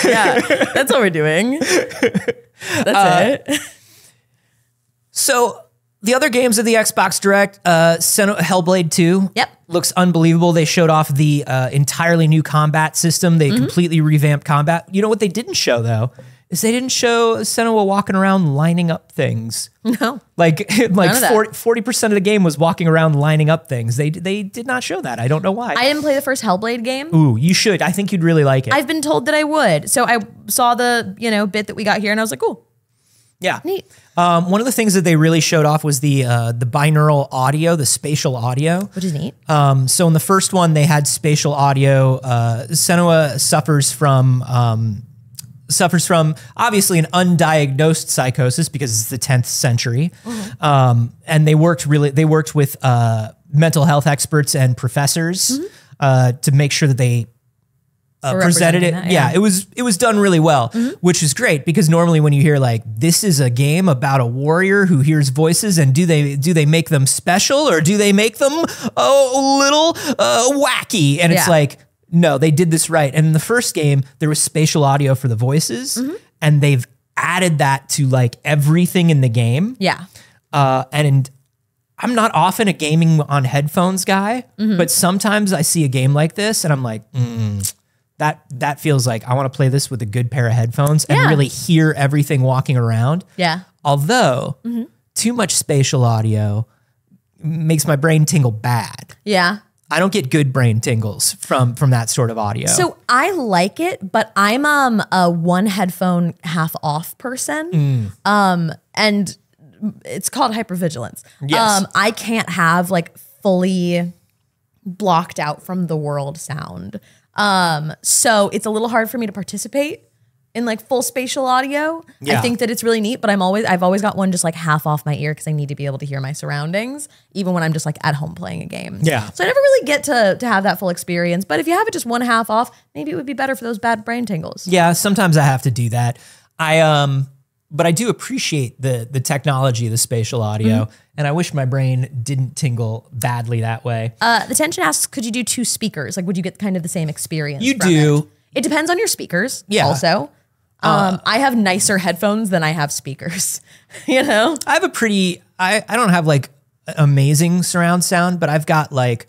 Yeah. That's what we're doing. That's it. So the other games of the Xbox Direct, Hellblade 2. Yep. Looks unbelievable. They showed off the entirely new combat system. They completely revamped combat. You know what they didn't show, though? Is they didn't show Senua walking around lining up things. No. Like None of that. 40% of the game was walking around lining up things. They did not show that. I don't know why. I didn't play the first Hellblade game. Ooh, you should. I think you'd really like it. I've been told that I would. So I saw the, bit that we got here and I was like, cool, yeah. neat. One of the things that they really showed off was the binaural audio, the spatial audio. Which is neat. So in the first one, they had spatial audio. Senua suffers from obviously an undiagnosed psychosis because it's the 10th century. And they worked with mental health experts and professors to make sure that they presented it. representing that, It was done really well, which is great because normally when you hear like, this is a game about a warrior who hears voices, and do they make them special or do they make them a little wacky? And it's like, no, they did this right. And in the first game, there was spatial audio for the voices, and they've added that to like everything in the game. Yeah. And I'm not often a gaming on headphones guy, but sometimes I see a game like this and I'm like, that feels like I want to play this with a good pair of headphones and really hear everything walking around. Yeah. Although too much spatial audio makes my brain tingle bad. Yeah. I don't get good brain tingles from that sort of audio. So I like it, but I'm a one headphone half off person. And it's called hypervigilance. Yes. I can't have like fully blocked out from the world sound. So it's a little hard for me to participate in like full spatial audio. Yeah. I think that it's really neat, but I've always got one just like half off my ear because I need to be able to hear my surroundings, even when I'm just like at home playing a game. Yeah. So I never really get to have that full experience. But if you have it just one half off, maybe it would be better for those bad brain tingles. Yeah, sometimes I have to do that. But I do appreciate the technology of the spatial audio, and I wish my brain didn't tingle badly that way. The tension asks, could you do two speakers? Like, would you get kind of the same experience? You from do. It depends on your speakers. Yeah. Also, I have nicer headphones than I have speakers. You know, I have I don't have like amazing surround sound, but I've got like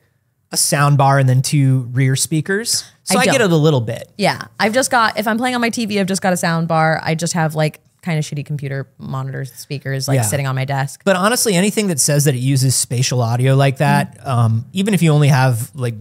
a sound bar and then two rear speakers. So I get it a little bit. Yeah. I've just got, if I'm playing on my TV, I've just got a sound bar. I just have like kind of shitty computer monitors, speakers, like sitting on my desk. But honestly, anything that says that it uses spatial audio like that, even if you only have like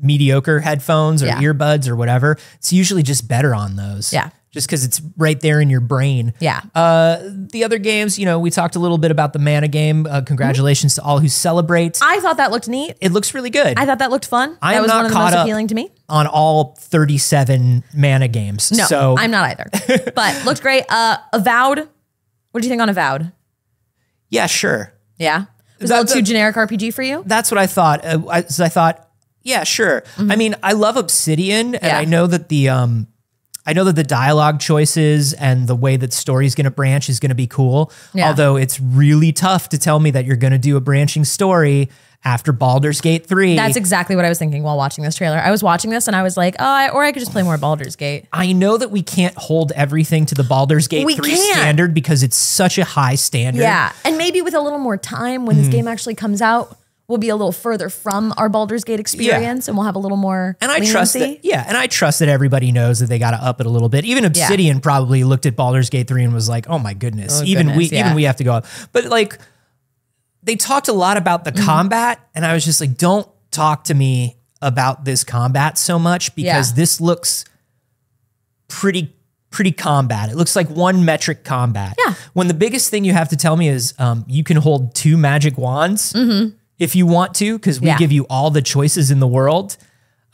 mediocre headphones or Yeah. earbuds or whatever, it's usually just better on those. Yeah. Just because it's right there in your brain. Yeah. The other games, we talked a little bit about the Mana game. Congratulations to all who celebrate. I thought that looked neat. It looks really good. I thought that looked fun. I That am was not one of the caught most up appealing to me. on all 37 Mana games. No, so I'm not either. But looked great. Avowed. What do you think on Avowed? yeah, sure. Yeah. Was it a little too generic RPG for you? That's what I thought. I thought, yeah, sure. I mean, I love Obsidian, and Yeah. I know that the dialogue choices and the way that story's going to branch is going to be cool. Yeah. Although it's really tough to tell me that you're going to do a branching story after Baldur's Gate 3. That's exactly what I was thinking while watching this trailer. I was watching this and I was like, or I could just play more Baldur's Gate. I know that we can't hold everything to the Baldur's Gate We 3 can't. standard because it's such a high standard. Yeah. And maybe with a little more time when this game actually comes out, we'll be a little further from our Baldur's Gate experience and we'll have a little more And I trust leniency. that, and I trust that everybody knows that they got to up it a little bit. Even Obsidian probably looked at Baldur's Gate 3 and was like, "Oh my goodness, even we have to go up." But like, they talked a lot about the combat, and I was just like, "Don't talk to me about this combat so much because Yeah. this looks pretty combat. It looks like one metric combat." Yeah. When the biggest thing you have to tell me is you can hold 2 magic wands. If you want to, because we Yeah. give you all the choices in the world.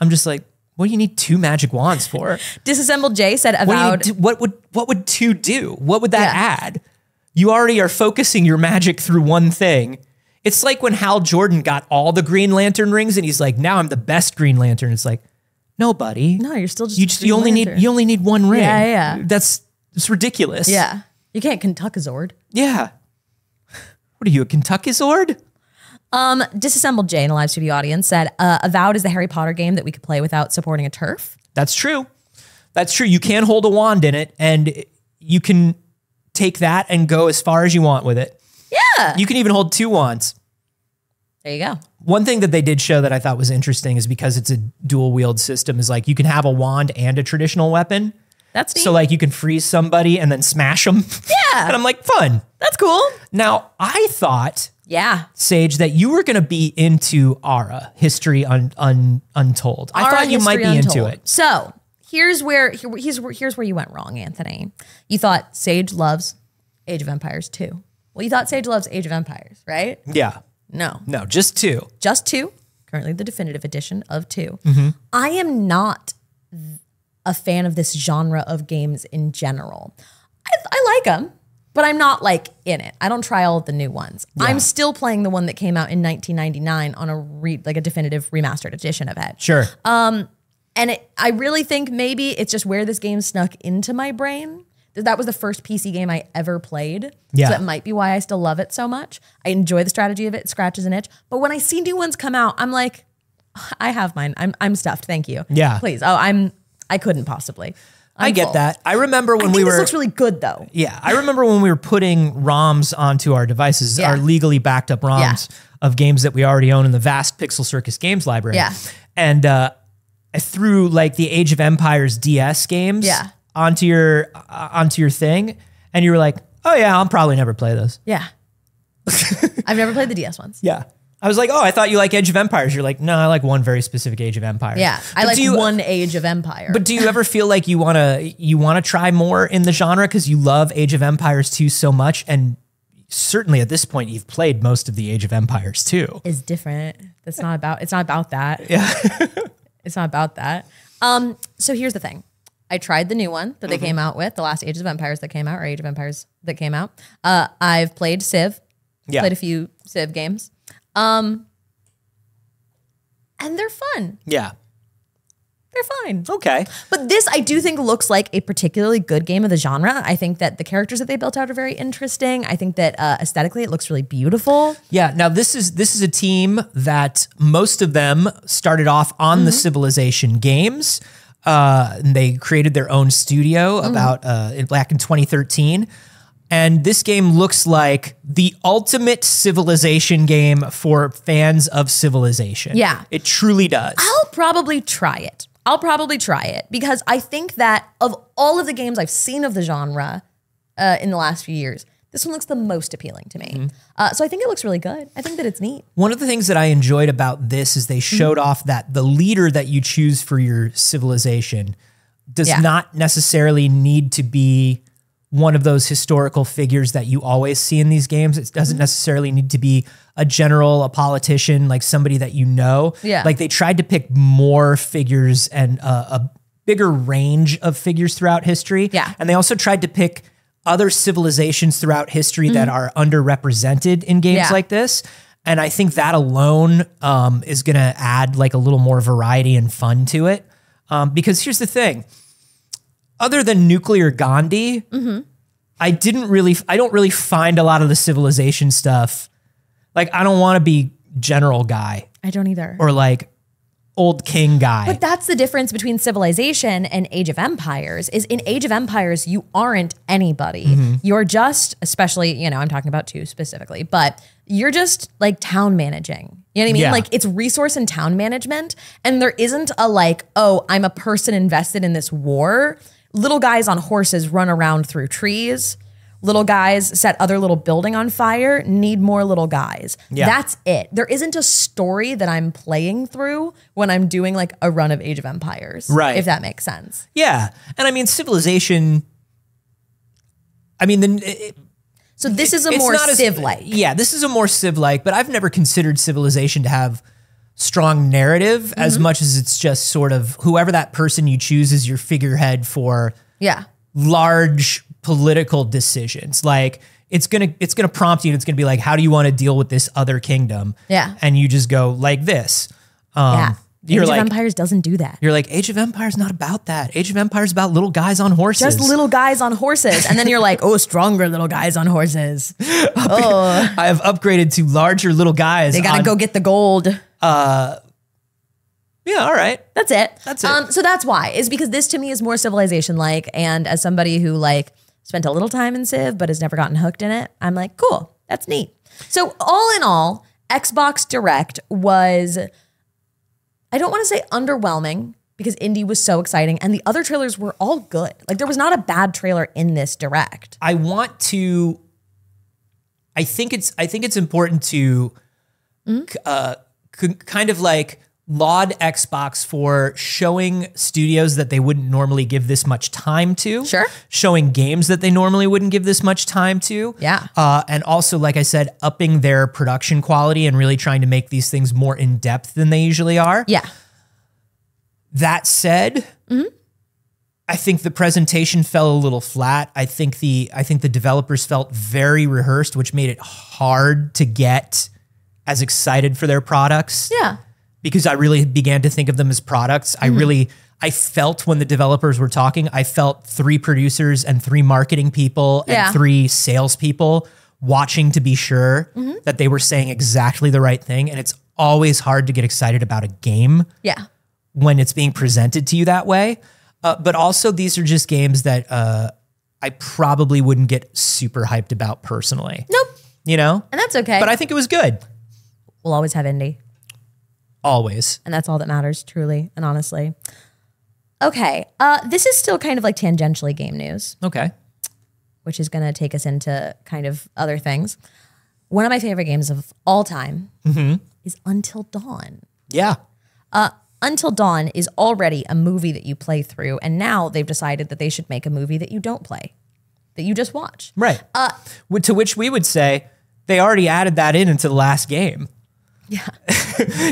I'm just like, what do you need 2 magic wands for? Disassembled J said What, do you Avowed. do- what would 2 do? What would that Yeah. add? You already are focusing your magic through one thing. It's like when Hal Jordan got all the Green Lantern rings and he's like, now I'm the best Green Lantern. It's like, no, buddy. No, you're still just you Green Lantern. only need 1 ring. Yeah. It's ridiculous. Yeah. You can't Kentucky Zord. Yeah. What are you, a Kentucky Zord? Disassembled J in a live studio audience said, Avowed is the Harry Potter game that we could play without supporting a turf. That's true. That's true. You can hold a wand in it and you can take that and go as far as you want with it. Yeah. You can even hold 2 wands. There you go. One thing that they did show that I thought was interesting is because it's a dual wield system is like you can have a wand and a traditional weapon. That's neat. So like you can freeze somebody and then smash them. Yeah. And I'm like, fun. That's cool. Now, I thought, Yeah. Saige, that you were going to be into Ara, History Untold. I Ara thought you might be History into Untold. it. So here's where you went wrong, Anthony. You thought Sage loves Age of Empires 2. Well, you thought Sage loves Age of Empires, right? Yeah. No. No, just 2. Just 2. Currently the definitive edition of 2. Mm-hmm. I am not a fan of this genre of games in general. I like them, but I'm not like in it. I don't try all of the new ones. I'm still playing the one that came out in 1999 on a definitive remastered edition of it. Sure. And I really think maybe it's just where this game snuck into my brain. That was the first PC game I ever played. Yeah. So that might be why I still love it so much. I enjoy the strategy of it. It scratches an itch. But when I see new ones come out, I'm like, I have mine. I'm stuffed. Thank you. Yeah. Please. I couldn't possibly. I I'm get full. that. I remember when I think we this were... looks really good though. Yeah, I remember when we were putting ROMs onto our devices, Yeah. our legally backed up ROMs of games that we already own in the vast Pixel Circus games library. Yeah. And I threw like the Age of Empires DS games onto your thing, and you were like, "Oh yeah, I'll probably never play those." Yeah. I've never played the DS ones. Yeah. I was like, "Oh, I thought you like Age of Empires." You're like, "No, I like one very specific Age of Empires." Yeah. I But like one Age of Empire. But do you ever feel like you wanna try more in the genre because you love Age of Empires 2 so much, and certainly at this point you've played most of the Age of Empires 2. is different. It's not about that. Yeah. It's not about that. So here's the thing. I tried the new one that they came out with, the last Age of Empires that came out, or Age of Empires that came out. I've played Civ, played a few Civ games. And they're fun. Yeah. They're fine. Okay. But this, I do think, looks like a particularly good game of the genre. I think that the characters that they built out are very interesting. I think that aesthetically it looks really beautiful. Yeah. Now this is a team that most of them started off on the Civilization games. And they created their own studio back in 2013. And this game looks like the ultimate Civilization game for fans of Civilization. Yeah. It truly does. I'll probably try it. Because I think that of all of the games I've seen of the genre in the last few years, This one looks the most appealing to me. So I think it looks really good. I think that it's neat. One of the things that I enjoyed about this is they showed off that the leader that you choose for your civilization does not necessarily need to be one of those historical figures that you always see in these games. It doesn't necessarily need to be a general, a politician, like somebody that you know. Yeah. Like they tried to pick more figures and a bigger range of figures throughout history. Yeah. And they also tried to pick other civilizations throughout history that are underrepresented in games like this. And I think that alone is going to add like a little more variety and fun to it. Because here's the thing. Other than Nuclear Gandhi, I don't really find a lot of the civilization stuff. Like, I don't want to be general guy I don't either. or like old king guy. But that's the difference between Civilization and Age of Empires is in Age of Empires, you aren't anybody. You're just, especially, you know, I'm talking about 2 specifically, but you're just like town managing. You know what I mean? Yeah. Like it's resource and town management. And there isn't a like, oh, I'm a person invested in this war. Little guys on horses run around through trees. Little guys set other little building on fire, need more little guys. Yeah. That's it. There isn't a story that I'm playing through when I'm doing like a run of Age of Empires. Right. If that makes sense. Yeah. And I mean, Civilization, I mean, So this is a it's more not as- Civ-like. Yeah, this is a more Civ-like, but I've never considered Civilization to have strong narrative as much as it's just sort of whoever that person you choose is your figurehead for Yeah. large political decisions. Like it's gonna prompt you and it's gonna be like, how do you want to deal with this other kingdom? Yeah. And you just go like this. Yeah. You're Age like, of Empires doesn't do that. you're like, Age of Empires not about that. Age of Empires about little guys on horses. Just little guys on horses. And then you're like, oh, stronger little guys on horses. I have upgraded to larger little guys. They got to go get the gold. Yeah, all right. That's it. That's it. So that's why, is because this to me is more Civilization-like. And as somebody who like spent a little time in Civ, but has never gotten hooked in it, I'm like, cool, that's neat. So all in all, Xbox Direct was, I don't want to say underwhelming because Indie was so exciting and the other trailers were all good. Like there was not a bad trailer in this Direct. I think it's important to kind of like laud Xbox for showing studios that they wouldn't normally give this much time to. Sure. Showing games that they normally wouldn't give this much time to. Yeah. And also, like I said, upping their production quality and really trying to make these things more in depth than they usually are. Yeah. That said, I think the presentation fell a little flat. I think the developers felt very rehearsed, which made it hard to get as excited for their products. Yeah. Because I really began to think of them as products. I felt when the developers were talking, I felt 3 producers and 3 marketing people Yeah. and 3 salespeople watching to be sure that they were saying exactly the right thing. And it's always hard to get excited about a game Yeah. when it's being presented to you that way. But also these are just games that I probably wouldn't get super hyped about personally. Nope. You know? And that's okay. But I think it was good. We'll always have Indie. Always. And that's all that matters, truly and honestly. Okay. This is still kind of like tangentially game news, Okay. which is going to take us into kind of other things. One of my favorite games of all time is Until Dawn. Yeah. Until Dawn is already a movie that you play through, and now they've decided that they should make a movie that you don't play, that you just watch. Right. To which we would say they already added that into the last game. Yeah.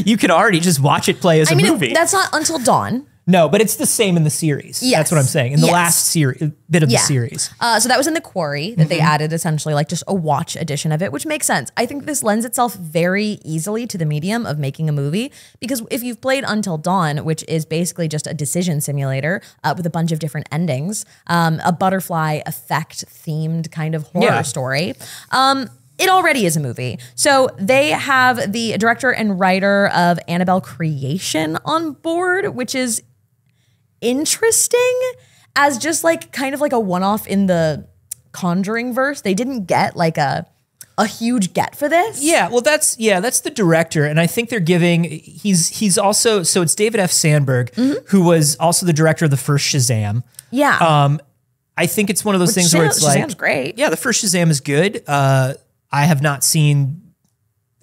You can already just watch it play as a movie. That's not Until Dawn. No, but it's the same in the series. Yes. That's what I'm saying. In the Yes. last series, bit of the series. So that was in the Quarry that they added essentially like just a watch edition of it, which makes sense. I think this lends itself very easily to the medium of making a movie because if you've played Until Dawn, which is basically just a decision simulator with a bunch of different endings, a butterfly effect themed kind of horror story. It already is a movie. So they have the director and writer of Annabelle Creation on board, which is interesting as just like kind of like a one-off in the Conjuring verse. They didn't get like a huge get for this. Yeah, well, that's the director, and I think they're giving. He's also, so it's David F. Sandberg, who was also the director of the first Shazam. Yeah. I think it's one of those things where it's like, Shazam's great. yeah, the first Shazam is good. I have not seen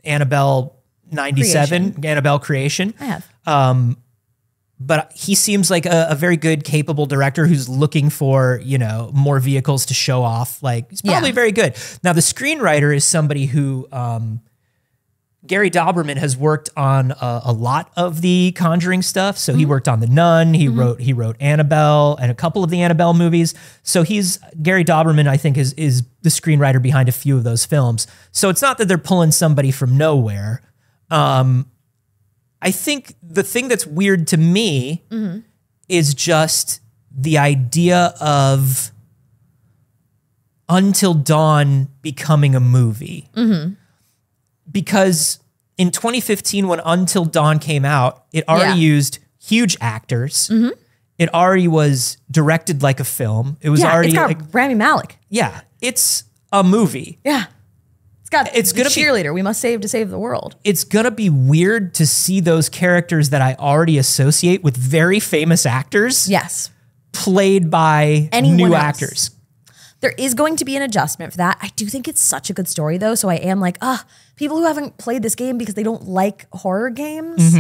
Annabelle 97, Annabelle Creation. I have. But he seems like a very good, capable director who's looking for, more vehicles to show off. Like, he's probably very good. Now, the screenwriter is somebody who, Gary Dauberman has worked on a lot of the Conjuring stuff. So he worked on The Nun. He wrote Annabelle and a couple of the Annabelle movies. So Gary Dauberman, I think, is the screenwriter behind a few of those films. So it's not that they're pulling somebody from nowhere. I think the thing that's weird to me is just the idea of Until Dawn becoming a movie. Because in 2015, when Until Dawn came out, it already used huge actors. It already was directed like a film. It was already it's got like, Rami Malek. yeah, it's a movie. Yeah. It's gonna the be- cheerleader we must save to save the world. It's going to be weird to see those characters that I already associate with very famous actors Yes. played by Anyone new else. actors. There is going to be an adjustment for that. I do think it's such a good story though. So I am like, people who haven't played this game because they don't like horror games.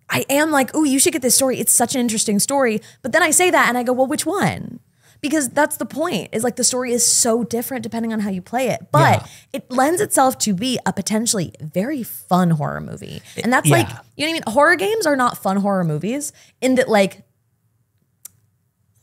I am like, oh, you should get this story. It's such an interesting story. But then I say that and I go, well, which one? Because that's the point, is like the story is so different depending on how you play it. But it lends itself to be a potentially very fun horror movie. And that's like, you know what I mean? Horror games are not fun horror movies in that like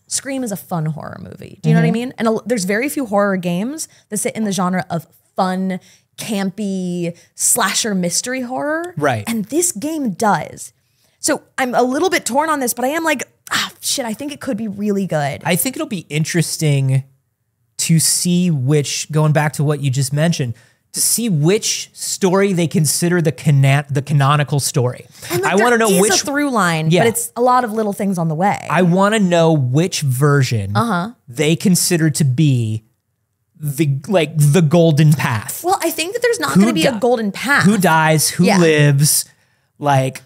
Scream is a fun horror movie. Do you know what I mean? And there's very few horror games that sit in the genre of fun, campy, slasher mystery horror. Right. And this game does. So I'm a little bit torn on this, but I am like, I think it could be really good. I think it'll be interesting to see going back to what you just mentioned, to see which story they consider the canonical story. And like, I want to know there is which a through line, Yeah. but it's a lot of little things on the way. I want to know which version they consider to be the golden path. Well, I think that there's not going to be a golden path. Who dies? Who lives? Right.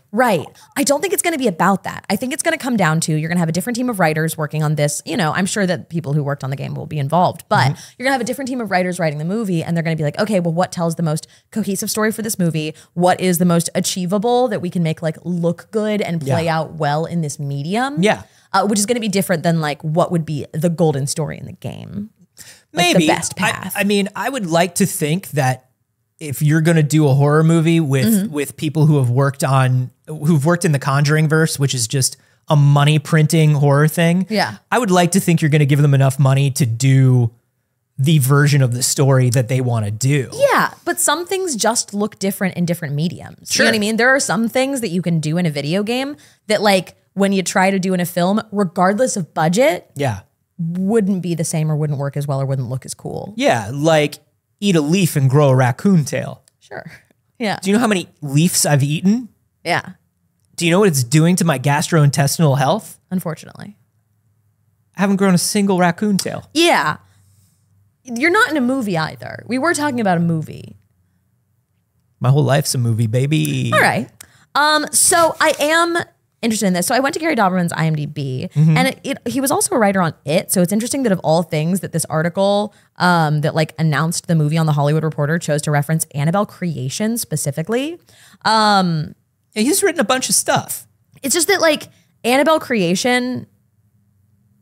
I don't think it's going to be about that. I think it's going to come down to, you're going to have a different team of writers working on this. I'm sure that people who worked on the game will be involved, but you're going to have a different team of writers writing the movie, and they're going to be like, okay, well, what tells the most cohesive story for this movie? What is the most achievable that we can make look good and play out well in this medium? Yeah. Which is going to be different than what would be the golden story in the game. Maybe the best path. I mean, I would like to think that if you're going to do a horror movie with people who've worked in the Conjuring verse, which is just a money printing horror thing. Yeah. I would like to think you're going to give them enough money to do the version of the story that they want to do. Yeah, but some things just look different in different mediums. Sure. You know what I mean? There are some things that you can do in a video game that when you try to do in a film, regardless of budget, wouldn't be the same or wouldn't work as well or wouldn't look as cool. Yeah, like eat a leaf and grow a raccoon tail. Sure. Yeah. Do you know how many leaves I've eaten? Yeah. Do you know what it's doing to my gastrointestinal health? Unfortunately. I haven't grown a single raccoon tail. Yeah. You're not in a movie either. We were talking about a movie. My whole life's a movie, baby. All right. So I am interested in this. So I went to Gary Dauberman's IMDb, and he was also a writer on It. So it's interesting that of all things that this article that announced the movie on The Hollywood Reporter chose to reference Annabelle Creation specifically. Yeah, he's written a bunch of stuff. It's just that Annabelle Creation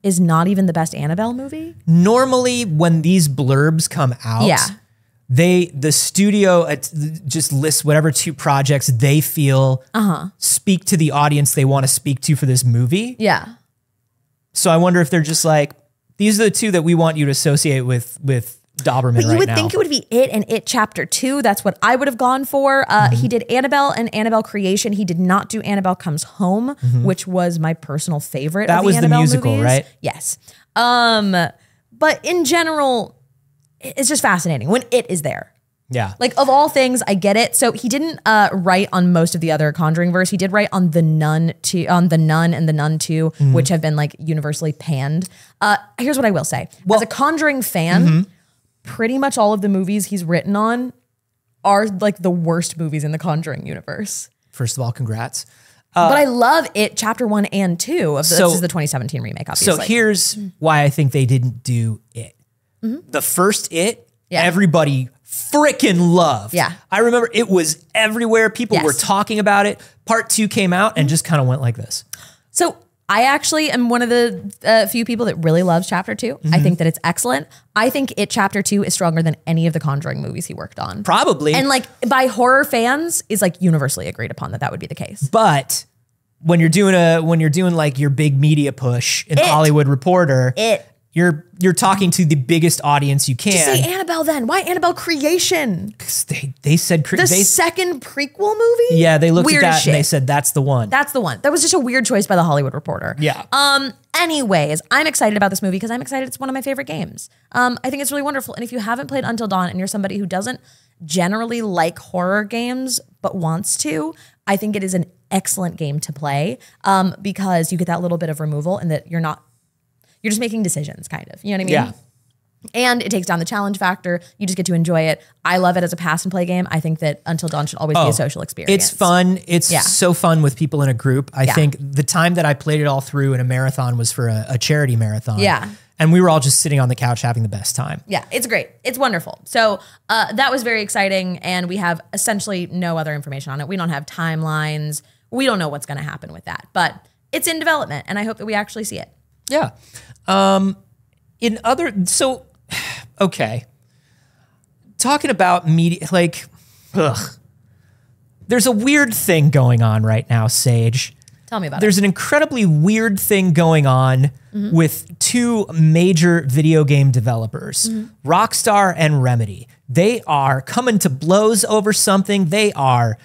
is not even the best Annabelle movie. Normally when these blurbs come out, the studio just lists whatever two projects they feel speak to the audience they want to speak to for this movie. Yeah. So I wonder if they're just these are the two that we want you to associate with Dauberman But you right would now. think it would be It and It Chapter 2. That's what I would have gone for. He did Annabelle and Annabelle Creation. He did not do Annabelle Comes Home, which was my personal favorite. That of was the Annabelle musical, movies. right? Yes. But in general, it's just fascinating when It is there. Yeah. Of all things, I get it. So he didn't write on most of the other Conjuring verse. He did write on The Nun and The Nun 2, which have been universally panned. Here's what I will say. As a Conjuring fan, pretty much all of the movies he's written on are the worst movies in the Conjuring universe. First of all, congrats. but I love it. Chapter 1 and 2 of this is the 2017 remake. Obviously. So here's why I think they didn't do it. The first everybody freaking loved. Yeah. I remember it was everywhere. People were talking about it. Part 2 came out and just kind of went like this. So I actually am one of the few people that really loves Chapter 2. I think that it's excellent. I think Chapter 2 is stronger than any of the Conjuring movies he worked on. Probably. And like by horror fans is like universally agreed upon that would be the case. But when you're doing like your big media push in Hollywood Reporter, you're talking to the biggest audience you can. Just say Annabelle then. Why Annabelle Creation? Because they said the second prequel movie? Yeah, they looked weird at that shit. and they said that's the one. That's the one. That was just a weird choice by the Hollywood Reporter. Yeah. Anyways, I'm excited about this movie because I'm excited it's one of my favorite games. I think it's really wonderful. And if you haven't played Until Dawn and you're somebody who doesn't generally like horror games but wants to, I think it is an excellent game to play because you get that little bit of removal and that you're just making decisions kind of, you know what I mean? Yeah. And it takes down the challenge factor. You just get to enjoy it. I love it as a pass and play game. I think that Until Dawn should always be a social experience. It's fun. It's so fun with people in a group. I think the time that I played it all through in a marathon was for a charity marathon. Yeah. And we were all just sitting on the couch having the best time. Yeah, it's great. It's wonderful. So that was very exciting. And we have essentially no other information on it. We don't have timelines. We don't know what's going to happen with that. But it's in development. And I hope that we actually see it. Yeah. Okay. Talking about media, like, there's a weird thing going on right now, Saige. Tell me about There's an incredibly weird thing going on with two major video game developers, Rockstar and Remedy. They are coming to blows over something. They are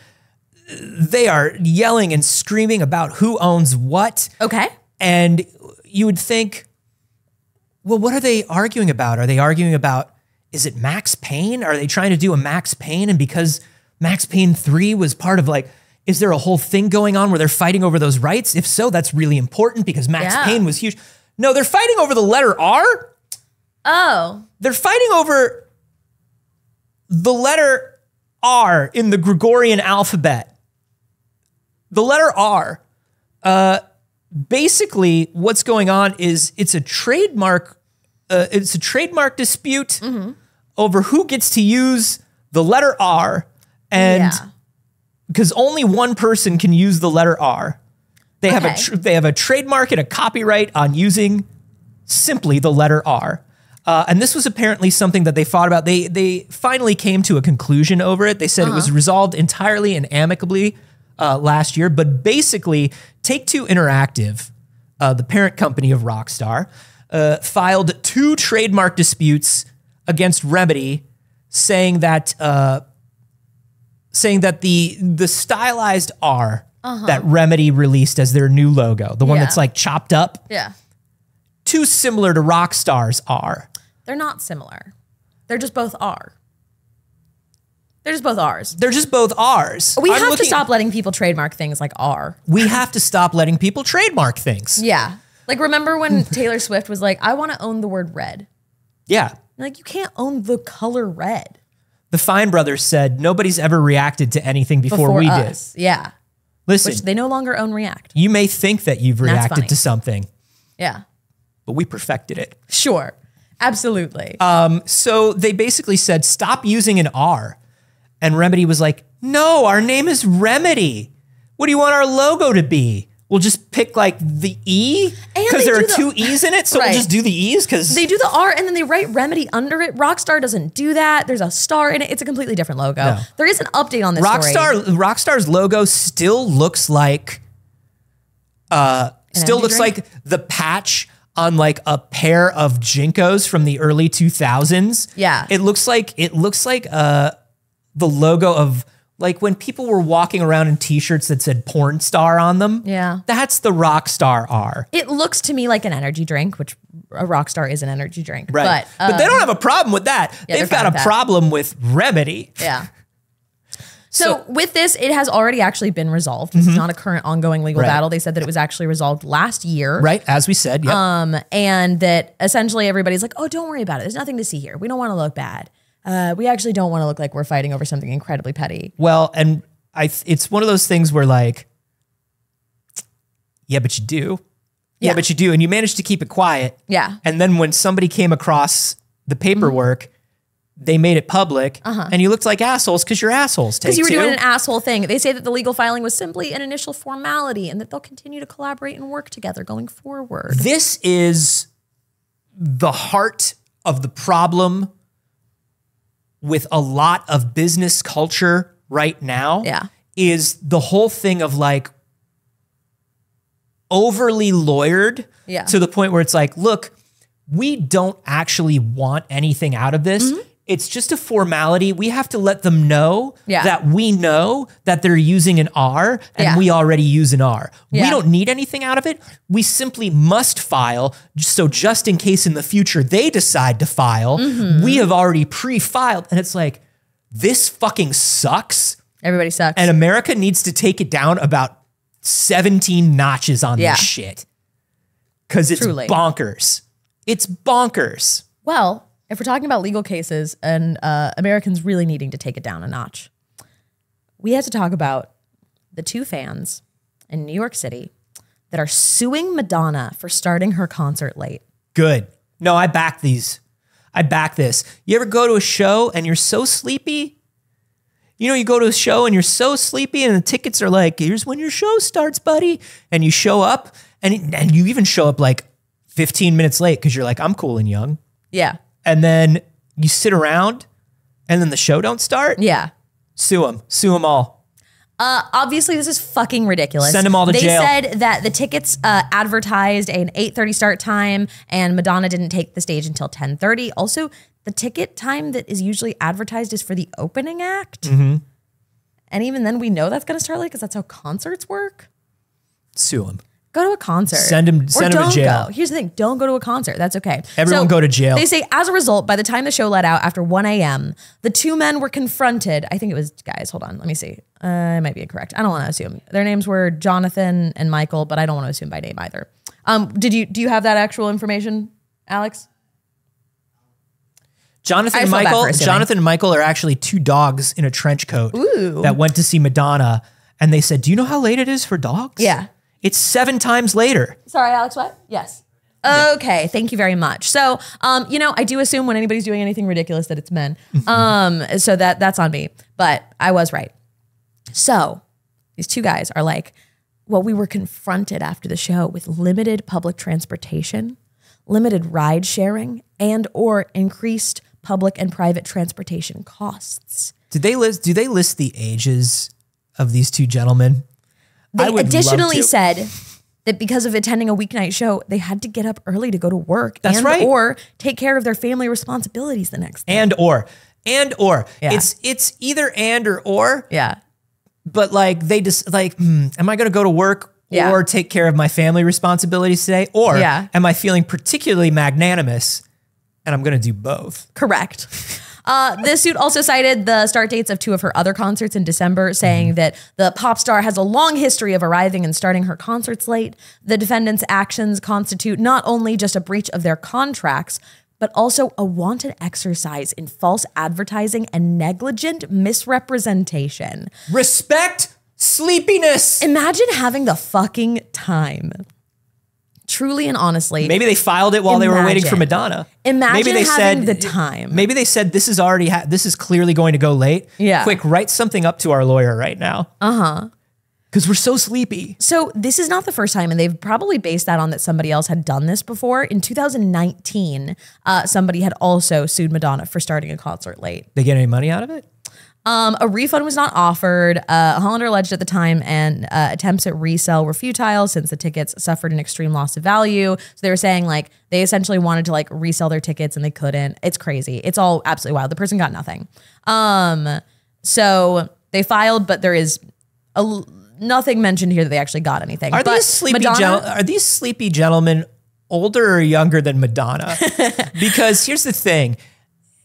yelling and screaming about who owns what. Okay. And you would think, well, what are they arguing about? Are they arguing about, is it Max Payne? Are they trying to do a Max Payne? And because Max Payne 3 was part of like, is there a whole thing going on where they're fighting over those rights? If so, that's really important because Max Payne was huge. No, they're fighting over the letter R. Oh. They're fighting over the letter R in the Gregorian alphabet. The letter R. Basically, what's going on is it's a trademark dispute over who gets to use the letter R, and because only one person can use the letter R. They have a trademark and a copyright on using simply the letter R. And this was apparently something that they fought about. They finally came to a conclusion over it. They said it was resolved entirely and amicably last year, but basically Take-Two Interactive, the parent company of Rockstar, filed 2 trademark disputes against Remedy, saying that the stylized R that Remedy released as their new logo, the one that's like chopped up, too similar to Rockstar's R. They're not similar. They're just both R. They're just both R's. They're just both R's. We have to stop letting people trademark things like R. We have to stop letting people trademark things. Yeah. Like, remember when Taylor Swift was like, I want to own the word red. Yeah. Like, you can't own the color red. The Fine Brothers said nobody's ever reacted to anything before we us. Did. Yeah. Listen. Which they no longer own React. You may think that you've reacted to something. Yeah. But we perfected it. Sure. Absolutely. So they basically said, stop using an R. And Remedy was like, no, our name is Remedy. What do you want our logo to be? We'll just pick like the E because there are 2 E's in it. So we'll just do the E's because they do the R and then they write Remedy under it. Rockstar doesn't do that. There's a star in it. It's a completely different logo. No. There is an update on this story. Rockstar's logo still looks like, like the patch on like a pair of Jinkos from the early 2000s. Yeah. It looks like the logo of like when people were walking around in t-shirts that said porn star on them. Yeah. That's the Rockstar R. It looks to me like an energy drink, which a Rockstar is an energy drink. Right. But they don't have a problem with that. Yeah, they've got a problem with Remedy. Yeah. So with this, it has already actually been resolved. It's not a current ongoing legal battle. They said that it was actually resolved last year. Right, as we said. Yep. And that essentially everybody's like, oh, don't worry about it. There's nothing to see here. We don't want to look bad. We actually don't want to look like we're fighting over something incredibly petty. Well, and it's one of those things where like, Yeah, but you do. Yeah, but you do. And you managed to keep it quiet. Yeah. And then when somebody came across the paperwork, they made it public, and you looked like assholes because you're assholes. Because you were doing an asshole thing. They say that the legal filing was simply an initial formality and that they'll continue to collaborate and work together going forward. This is the heart of the problem with a lot of business culture right now. Yeah. Is the whole thing of like overly lawyered to the point where it's like, look, we don't actually want anything out of this. It's just a formality. We have to let them know that we know that they're using an R and we already use an R. We don't need anything out of it. We simply must file. So just in case in the future they decide to file, we have already pre-filed. And it's like, this fucking sucks. Everybody sucks. And America needs to take it down about 17 notches on this shit. Because it's bonkers. It's bonkers. Well, if we're talking about legal cases and Americans really needing to take it down a notch, we have to talk about the two fans in New York City that are suing Madonna for starting her concert late. Good. No, I back these. I back this. You ever go to a show and you're so sleepy? You know, you go to a show and you're so sleepy and the tickets are like, here's when your show starts, buddy. And you show up and you even show up like 15 minutes late because you're like, I'm cool and young. Yeah. And then you sit around and then the show don't start. Yeah. Sue them. Sue them all. Obviously, this is fucking ridiculous. Send them all to jail. They said that the tickets advertised an 8:30 start time and Madonna didn't take the stage until 10:30. Also, the ticket time that is usually advertised is for the opening act. And even then we know that's going to start late because that's how concerts work. Sue them. Go to a concert. Send them to jail. Go. Here's the thing. Don't go to a concert. That's okay. Everyone go to jail. They say, as a result, by the time the show let out after 1 a.m., the two men were confronted. I think it was guys. Hold on. Let me see. I might be incorrect. I don't want to assume. Their names were Jonathan and Michael, but I don't want to assume by name either. Do you have that actual information, Alex? Jonathan and Michael are actually two dogs in a trench coat that went to see Madonna. And they said, do you know how late it is for dogs? Yeah. It's 7 times later. Sorry, Alex, what? Yes. Okay, thank you very much. So, I do assume when anybody's doing anything ridiculous that it's men. So that's on me. But I was right. So these two guys are like, well, we were confronted after the show with limited public transportation, limited ride sharing, and or increased public and private transportation costs. Do they list the ages of these two gentlemen? They additionally said that because of attending a weeknight show, they had to get up early to go to work or take care of their family responsibilities the next day. And or. Yeah. It's either and or. Yeah. But like they just like, am I going to go to work or take care of my family responsibilities today? Or am I feeling particularly magnanimous and I'm going to do both? Correct. This suit also cited the start dates of 2 of her other concerts in December, saying that the pop star has a long history of arriving and starting her concerts late. The defendants' actions constitute not only just a breach of their contracts, but also a wanton exercise in false advertising and negligent misrepresentation. Respect sleepiness. Imagine having the fucking time. Truly and honestly. Maybe they filed it while they were waiting for Madonna. Imagine having the time. Maybe they said, this is already, this is clearly going to go late. Yeah. Quick, write something up to our lawyer right now. Because we're so sleepy. So this is not the first time, and they've probably based that on that somebody else had done this before. In 2019, somebody had also sued Madonna for starting a concert late. They get any money out of it? A refund was not offered. Hollander alleged at the time, and attempts at resale were futile since the tickets suffered an extreme loss of value. So they were saying like they essentially wanted to like resell their tickets and they couldn't. It's crazy. It's all absolutely wild. The person got nothing. So they filed, but there is nothing mentioned here that they actually got anything. Are these sleepy gentlemen older or younger than Madonna? Because here's the thing.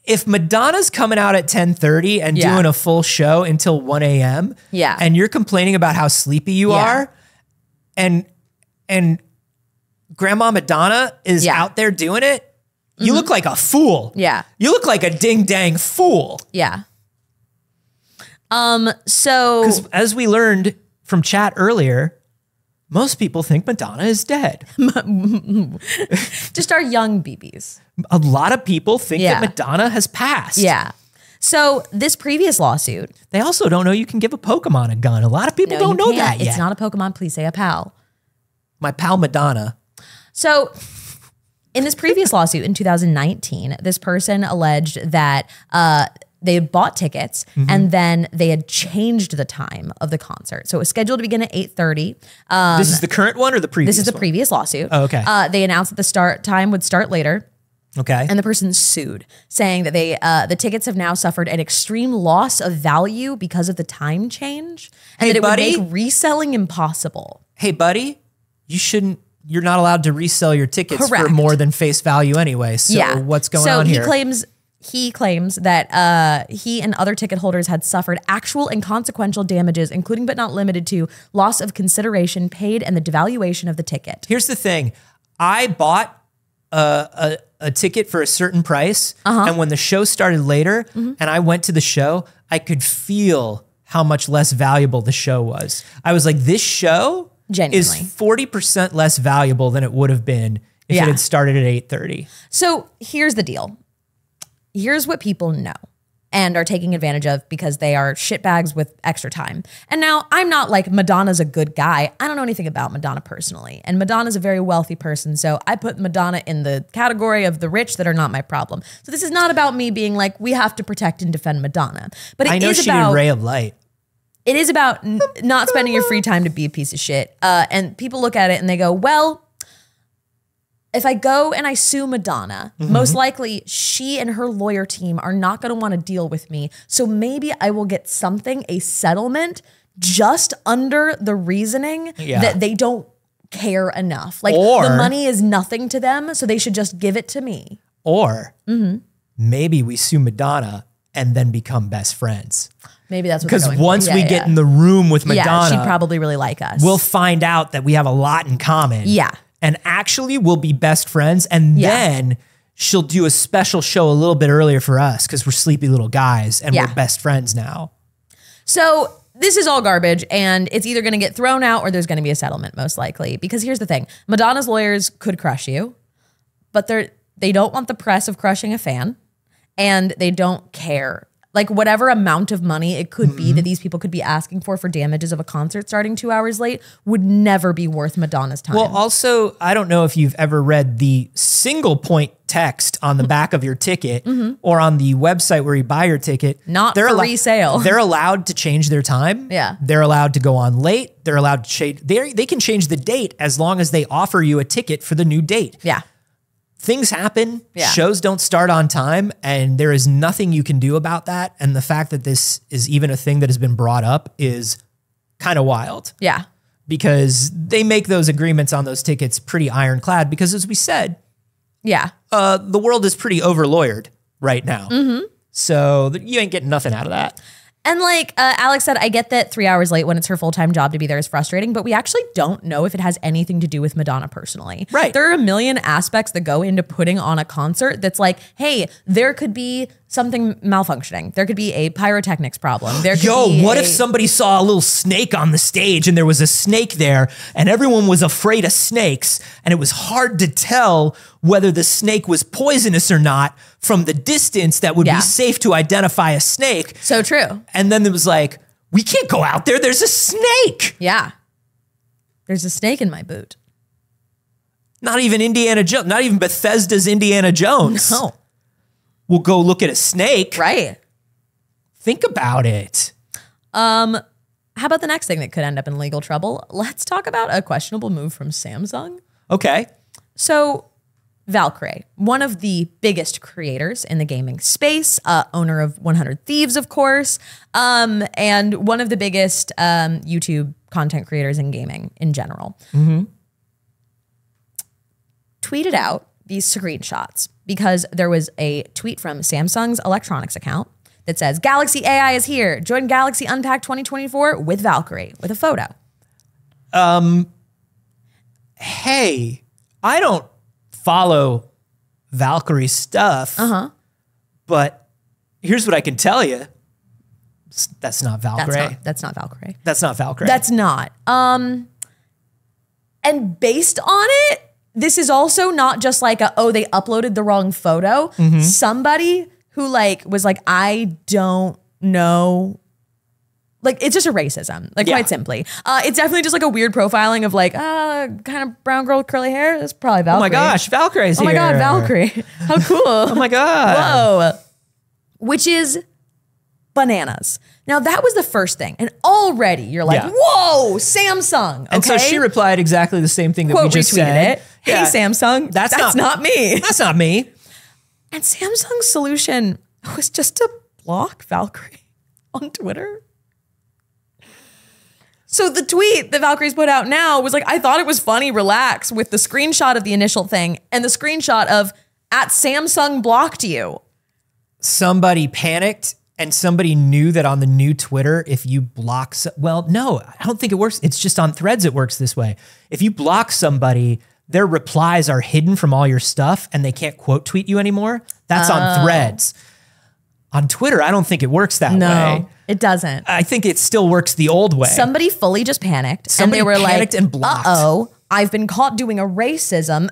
If Madonna's coming out at 10:30 and doing a full show until 1 a.m. and you're complaining about how sleepy you are, and Grandma Madonna is out there doing it, you look like a fool. Yeah. You look like a ding-dang fool. Yeah. So... Because as we learned from chat earlier, Most people think Madonna is dead. Just our young BBs. A lot of people think that Madonna has passed. Yeah. So this previous lawsuit. They also don't know you can give a Pokemon a gun. A lot of people don't know that yet. It's not a Pokemon. Please say a pal. My pal Madonna. So in this previous lawsuit in 2019, this person alleged that they had bought tickets and then they had changed the time of the concert. So it was scheduled to begin at 8:30. This is the current one or the previous This is the one? previous lawsuit. Oh, okay. They announced that the start time would start later. Okay. And the person sued, saying that the tickets have now suffered an extreme loss of value because of the time change, and that it would make reselling impossible. Hey, buddy, you're not allowed to resell your tickets for more than face value anyway. So what's going on here? He claims that he and other ticket holders had suffered actual and consequential damages, including but not limited to loss of consideration paid and the devaluation of the ticket. Here's the thing. I bought a ticket for a certain price, and when the show started later and I went to the show, I could feel how much less valuable the show was. I was like, this show is 40% less valuable than it would have been if it had started at 8:30. So here's the deal. Here's what people know and are taking advantage of because they are shitbags with extra time. And now I'm not like Madonna's a good guy. I don't know anything about Madonna personally. And Madonna's a very wealthy person. So I put Madonna in the category of the rich that are not my problem. So this is not about me being like, we have to protect and defend Madonna. But I know she did Ray of Light. It is about not spending your free time to be a piece of shit. And people look at it and they go, well, if I go and I sue Madonna, most likely she and her lawyer team are not going to want to deal with me. So maybe I will get something, a settlement, just under the reasoning that they don't care enough. Like the money is nothing to them, so they should just give it to me. Or maybe we sue Madonna and then become best friends. Maybe that's what because once we get in the room with Madonna, she'd probably really like us. We'll find out that we have a lot in common. Yeah. And actually we'll be best friends. And then she'll do a special show a little bit earlier for us because we're sleepy little guys and we're best friends now. So this is all garbage and it's either going to get thrown out or there's going to be a settlement most likely. Because here's the thing. Madonna's lawyers could crush you, but they don't want the press of crushing a fan and they don't care. Like whatever amount of money it could be that these people could be asking for damages of a concert starting 2 hours late would never be worth Madonna's time. Well, also, I don't know if you've ever read the single point text on the back of your ticket or on the website where you buy your ticket. Not for resale. They're allowed to change their time. Yeah. They're allowed to go on late. They're allowed to change. They can change the date as long as they offer you a ticket for the new date. Yeah. Things happen, shows don't start on time, and there is nothing you can do about that. And the fact that this is even a thing that has been brought up is kind of wild. Yeah. Because they make those agreements on those tickets pretty ironclad because as we said, the world is pretty over-lawyered right now. So you ain't getting nothing out of that. And like Alex said, I get that 3 hours late when it's her full-time job to be there is frustrating, but we actually don't know if it has anything to do with Madonna personally. Right. There are a million aspects that go into putting on a concert that's like, hey, there could be something malfunctioning. There could be a pyrotechnics problem. There could what if somebody saw a little snake on the stage and there was a snake there and everyone was afraid of snakes and it was hard to tell whether the snake was poisonous or not from the distance that would be safe to identify a snake. So true. And then it was like, we can't go out there. There's a snake. Yeah. There's a snake in my boot. Not even Indiana Jones, not even Bethesda's Indiana Jones. No. We'll go look at a snake. Right. Think about it. How about the next thing that could end up in legal trouble? Let's talk about a questionable move from Samsung. Okay. So Valkyrae, one of the biggest creators in the gaming space, owner of 100 Thieves, of course, and one of the biggest YouTube content creators in gaming in general, tweeted out these screenshots because there was a tweet from Samsung's electronics account that says, Galaxy AI is here. Join Galaxy Unpacked 2024 with Valkyrae, with a photo. Hey, I don't follow Valkyrae stuff, but here's what I can tell you. That's not Valkyrae. That's not Valkyrae. That's not Valkyrae. That's not. And based on it, this is also not just like they uploaded the wrong photo. Somebody who like was like, I don't know. Like, it's just a racism, like quite simply. It's definitely just like a weird profiling of like, kind of brown girl with curly hair. That's probably Valkyrie. Oh my gosh, Valkyrie's here. Oh my God, Valkyrie. How cool. Oh my God. Whoa. Which is bananas. Now that was the first thing. And already you're like, whoa, Samsung. Okay? And so she replied exactly the same thing that Quote we just retweeted said. it. Hey, Samsung, that's not me. That's not me. And Samsung's solution was just to block Valkyrie on Twitter. So the tweet that Valkyrie's put out now was like, I thought it was funny, relax, with the screenshot of the initial thing and the screenshot of at Samsung blocked you. Somebody panicked and somebody knew that on the new Twitter, if you block, well, no, I don't think it works. It's just on Threads it works this way. If you block somebody, their replies are hidden from all your stuff and they can't quote tweet you anymore. That's on Threads. On Twitter, I don't think it works that way. No, it doesn't. I think it still works the old way. Somebody fully just panicked. Somebody and they were panicked like, and blocked. Uh-oh, I've been caught doing a racism.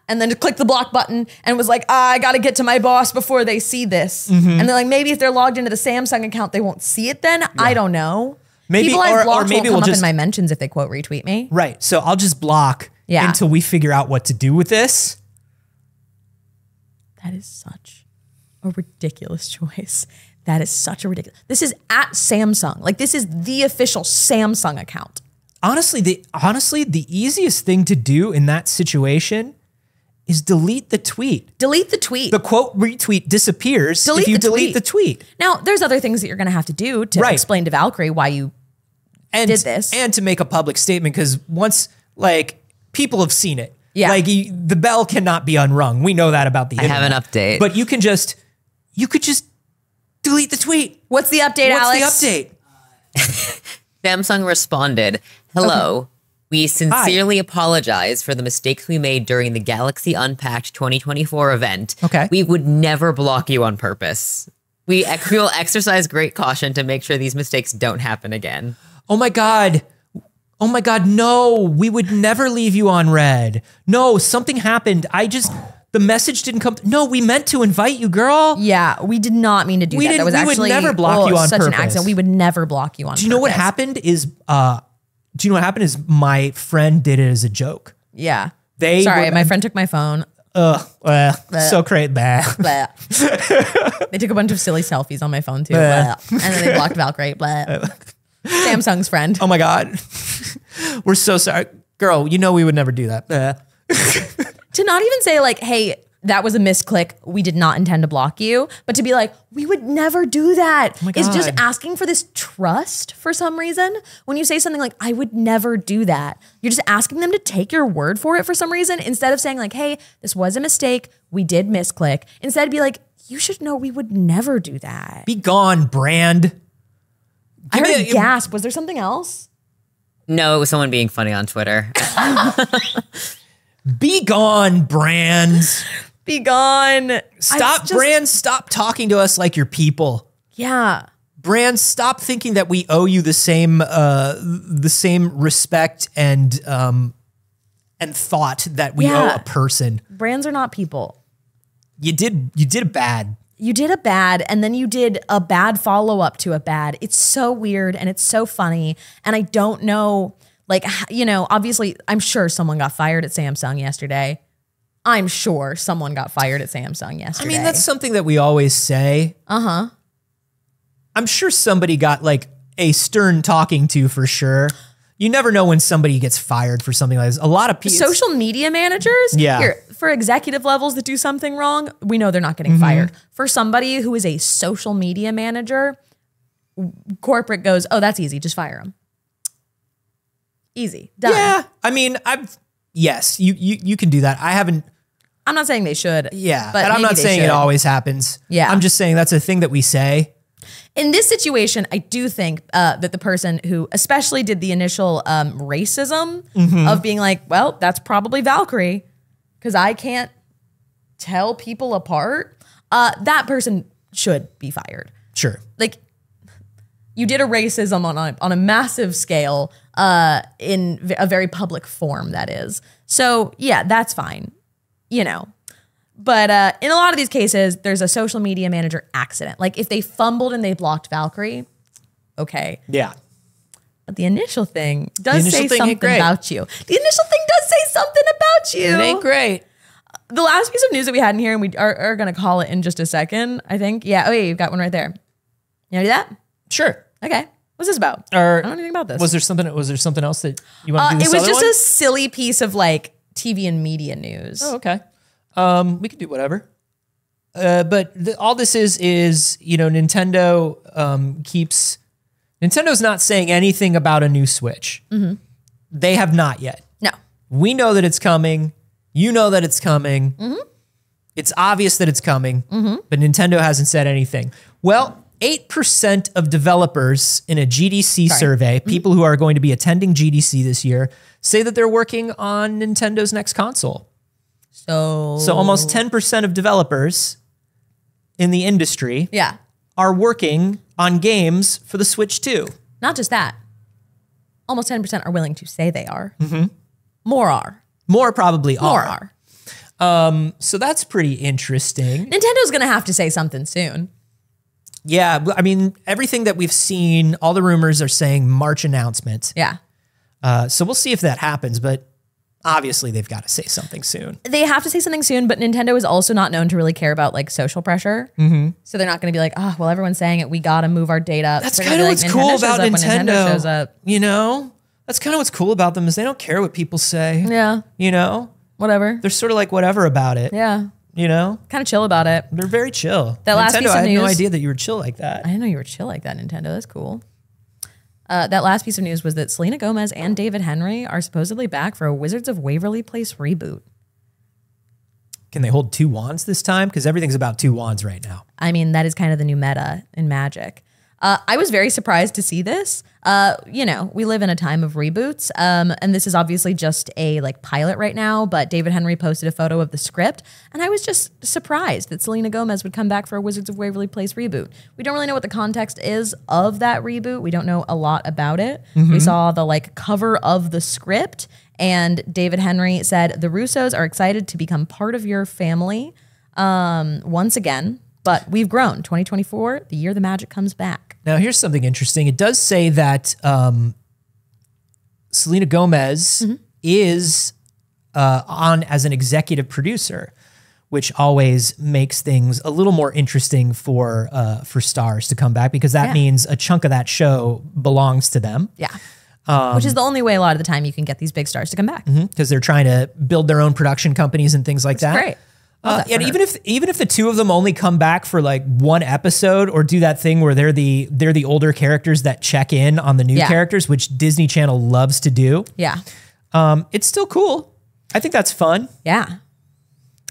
And then just click the block button and was like, I got to get to my boss before they see this. And they're like, maybe if they're logged into the Samsung account, they won't see it then. I don't know. Maybe, people I've blocked maybe won't we'll come just up in my mentions if they quote retweet me. Right. So I'll just block until we figure out what to do with this. That is such a ridiculous choice. That is such a ridiculous. This is at Samsung. Like, this is the official Samsung account. Honestly, the easiest thing to do in that situation is delete the tweet. Delete the tweet. The quote retweet disappears if you delete the tweet. Now, there's other things that you're going to have to do to explain to Valkyrie why you did this. And to make a public statement, because once, like, people have seen it. Yeah. Like, the bell cannot be unrung. We know that about the internet. I have an update. But you could just delete the tweet. What's the update, Alex? What's the update? Samsung responded, hello. We sincerely apologize for the mistakes we made during the Galaxy Unpacked 2024 event. Okay. We would never block you on purpose. We will exercise great caution to make sure these mistakes don't happen again. Oh my God. Oh my God, no. We would never leave you on red. No, something happened. The message didn't come. No, we meant to invite you, girl. Yeah, we did not mean to do that. That was actually we would never block you on such purpose. an accident. We would never block you on purpose. Do you know what happened is, my friend did it as a joke. Yeah. My friend took my phone. So great. They took a bunch of silly selfies on my phone too. And then they blocked Valkyrie. Samsung's friend. Oh my God. We're so sorry. Girl, you know we would never do that. To not even say like, hey, that was a misclick. We did not intend to block you. But to be like, we would never do that. Oh my is just God. asking for this trust for some reason. When you say something like, I would never do that, you're just asking them to take your word for it for some reason. Instead of saying like, hey, this was a mistake. We did misclick. Instead be like, you should know we would never do that. Be gone, brand. I heard a gasp. Was there something else? No, it was someone being funny on Twitter. Be gone, brands. Be gone. Brands, stop talking to us like you're people. Yeah. Brands, stop thinking that we owe you the same respect and thought that we owe a person. Brands are not people. You did bad. You did a bad, and then you did a bad follow-up to a bad. It's so weird, and it's so funny, and I don't know, like, you know, obviously, I'm sure someone got fired at Samsung yesterday. I'm sure someone got fired at Samsung yesterday. I mean, that's something that we always say. Uh-huh. I'm sure somebody got, like, a stern talking to for sure. You never know when somebody gets fired for something like this. A lot of people. Social media managers? Yeah. Here, for executive levels that do something wrong, we know they're not getting fired. For somebody who is a social media manager, corporate goes, oh, that's easy. Just fire them. Easy. Done. Yeah. I mean, yes, you can do that. I'm not saying they should. Yeah. But and I'm not maybe they saying should. it always happens. Yeah. I'm just saying that's a thing that we say. In this situation, I do think that the person who especially did the initial racism of being like, well, that's probably Valkyrie because I can't tell people apart, that person should be fired. Sure. Like, You did a racism on a massive scale in a very public form, that is. So, yeah, that's fine, you know. But in a lot of these cases, there's a social media manager accident. Like if they fumbled and they blocked Valkyrie, okay. Yeah. But the initial thing does say something great. about you. The initial thing does say something about you. It ain't great. The last piece of news that we had in here, and we are going to call it in just a second, I think. Yeah. Oh, yeah, you've got one right there. You want to do that? Sure. Okay. What's this about? Or I don't know anything about this. Was there something else that you want to do this It was other just one? a silly piece of like TV and media news. Oh, okay. We could do whatever. But all this is, you know, Nintendo Nintendo's not saying anything about a new Switch. Mm-hmm. They have not yet. No. We know that it's coming. You know that it's coming. Mm-hmm. It's obvious that it's coming, but Nintendo hasn't said anything. Well, 8% of developers in a GDC survey, people who are going to be attending GDC this year, say that they're working on Nintendo's next console. So almost 10% of developers in the industry are working on games for the Switch 2. Not just that. Almost 10% are willing to say they are. Mm-hmm. More are. More probably More are. are. So that's pretty interesting. Nintendo's going to have to say something soon. Yeah, I mean, everything that we've seen, all the rumors are saying March announcement. Yeah. So we'll see if that happens, but obviously they've got to say something soon. They have to say something soon, but Nintendo is also not known to really care about like social pressure. Mm-hmm. So they're not going to be like, oh, well, everyone's saying it. We got to move our date up. That's They're kind of gonna what's be like, cool about shows up when Nintendo. shows up. You know, that's kind of what's cool about them is they don't care what people say. Yeah. You know, Whatever. they're sort of like whatever about it. Yeah. You know, Kind of chill about it. they're very chill. That last Nintendo, piece of I had no news- idea that you were chill like that. I didn't know you were chill like that, Nintendo. That's cool. That last piece of news was that Selena Gomez and David Henry are supposedly back for a Wizards of Waverly Place reboot. Can they hold two wands this time? Because everything's about two wands right now. I mean, that is kind of the new meta in Magic. I was very surprised to see this. You know, we live in a time of reboots, and this is obviously just a like pilot right now, but David Henry posted a photo of the script, and I was just surprised that Selena Gomez would come back for a Wizards of Waverly Place reboot. We don't really know what the context is of that reboot. We don't know a lot about it. We saw the like cover of the script, and David Henry said, "The Russos are excited to become part of your family once again, but we've grown. 2024, the year the Magic comes back." Now, here's something interesting. It does say that Selena Gomez is on as an executive producer, which always makes things a little more interesting for stars to come back because that means a chunk of that show belongs to them. Yeah. Which is the only way a lot of the time you can get these big stars to come back. Because they're trying to build their own production companies and things like that. Great. And even if the two of them only come back for like one episode or do that thing where they're the older characters that check in on the new characters, which Disney Channel loves to do. Yeah. It's still cool. I think that's fun. Yeah.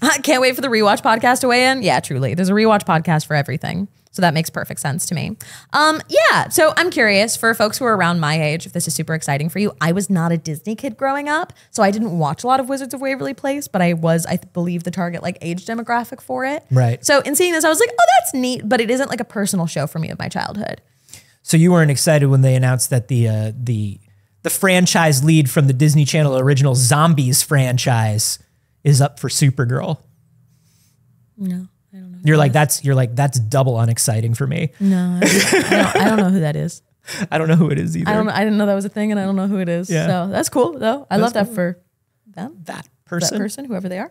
I can't wait for the rewatch podcast to weigh in. Yeah, truly. There's a rewatch podcast for everything. So that makes perfect sense to me. Yeah, so I'm curious for folks who are around my age, if this is super exciting for you. I was not a Disney kid growing up, so I didn't watch a lot of Wizards of Waverly Place, but I believe, the target like age demographic for it. Right. So in seeing this, I was like, oh, that's neat, but it isn't like a personal show for me of my childhood. So you weren't excited when they announced that the franchise lead from the Disney Channel original Zombies franchise is up for Supergirl? No. I don't know. You're like that's double unexciting for me. No, I don't know who that is. I don't know who it is either. I didn't know that was a thing, and I don't know who it is. Yeah. So that's cool, though. I love that for them. That person, Whoever they are.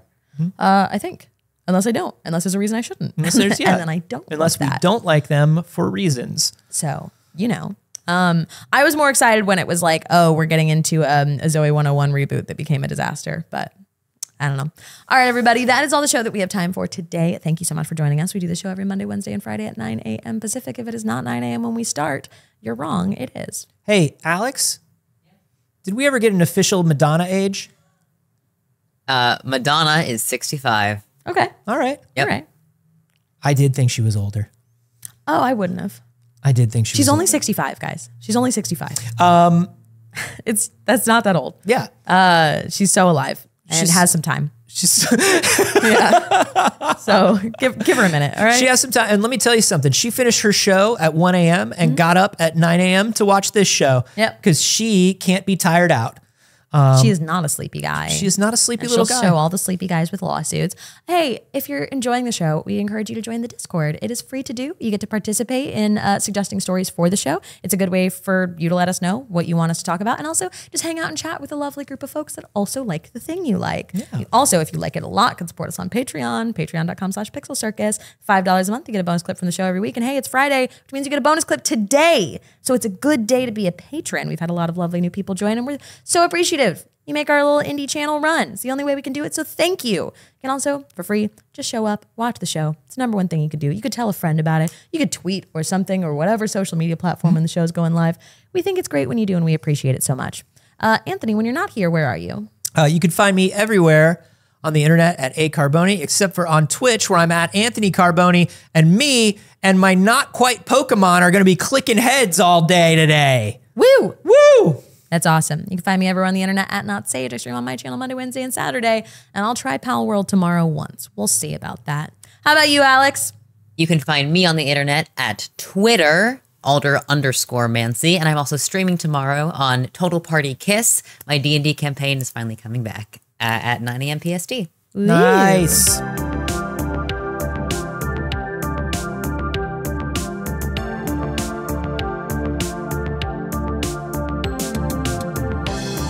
I think, unless I don't, unless there's a reason I shouldn't. Unless there's and then I don't. Unless we that. don't like them for reasons. So you know, I was more excited when it was like, oh, we're getting into a Zoe 101 reboot that became a disaster, but. I don't know. All right, everybody. That is all the show that we have time for today. Thank you so much for joining us. We do the show every Monday, Wednesday, and Friday at 9 a.m. Pacific. If it is not 9 a.m. when we start, you're wrong. It is. Hey, Alex, did we ever get an official Madonna age? Madonna is 65. Okay. All right. Yep. All right. I did think she was older. Oh, I wouldn't have. I did think she was She's only older. 65, guys. She's only 65. That's not that old. Yeah. She's so alive and has some time. She's Yeah. So give her a minute. All right. She has some time. And let me tell you something. She finished her show at 1 a.m. and got up at 9 a.m. to watch this show. Yep. Because she can't be tired out. She is not a sleepy guy. She is not a sleepy And little she'll guy. show all the sleepy guys with lawsuits. Hey, if you're enjoying the show, we encourage you to join the Discord. It is free to do. You get to participate in suggesting stories for the show. It's a good way for you to let us know what you want us to talk about, and also just hang out and chat with a lovely group of folks that also like the thing you like. Yeah. You also, if you like it a lot, can support us on Patreon, patreon.com/pixelcircus. $5 a month, you get a bonus clip from the show every week. And hey, it's Friday, which means you get a bonus clip today. So it's a good day to be a patron. We've had a lot of lovely new people join, and we're so appreciative. You make our little indie channel run. It's the only way we can do it, so thank you. You can also, for free, just show up, watch the show. It's the number one thing you could do. You could tell a friend about it. You could tweet or something or whatever social media platform when the show's going live. We think it's great when you do, and we appreciate it so much. Anthony, when you're not here, where are you? You can find me everywhere on the internet at Carboni, except for on Twitch, where I'm at Anthony Carboni, and me and my not quite Pokemon are going to be clicking heads all day today. Woo! Woo! That's awesome. You can find me everywhere on the internet at Not Saige. I stream on my channel Monday, Wednesday, and Saturday. And I'll try Pal World tomorrow once. We'll see about that. How about you, Alex? You can find me on the internet at Twitter, Alder_Mancy. And I'm also streaming tomorrow on Total Party Kiss. My D&D campaign is finally coming back at 9 a.m. PST. Nice.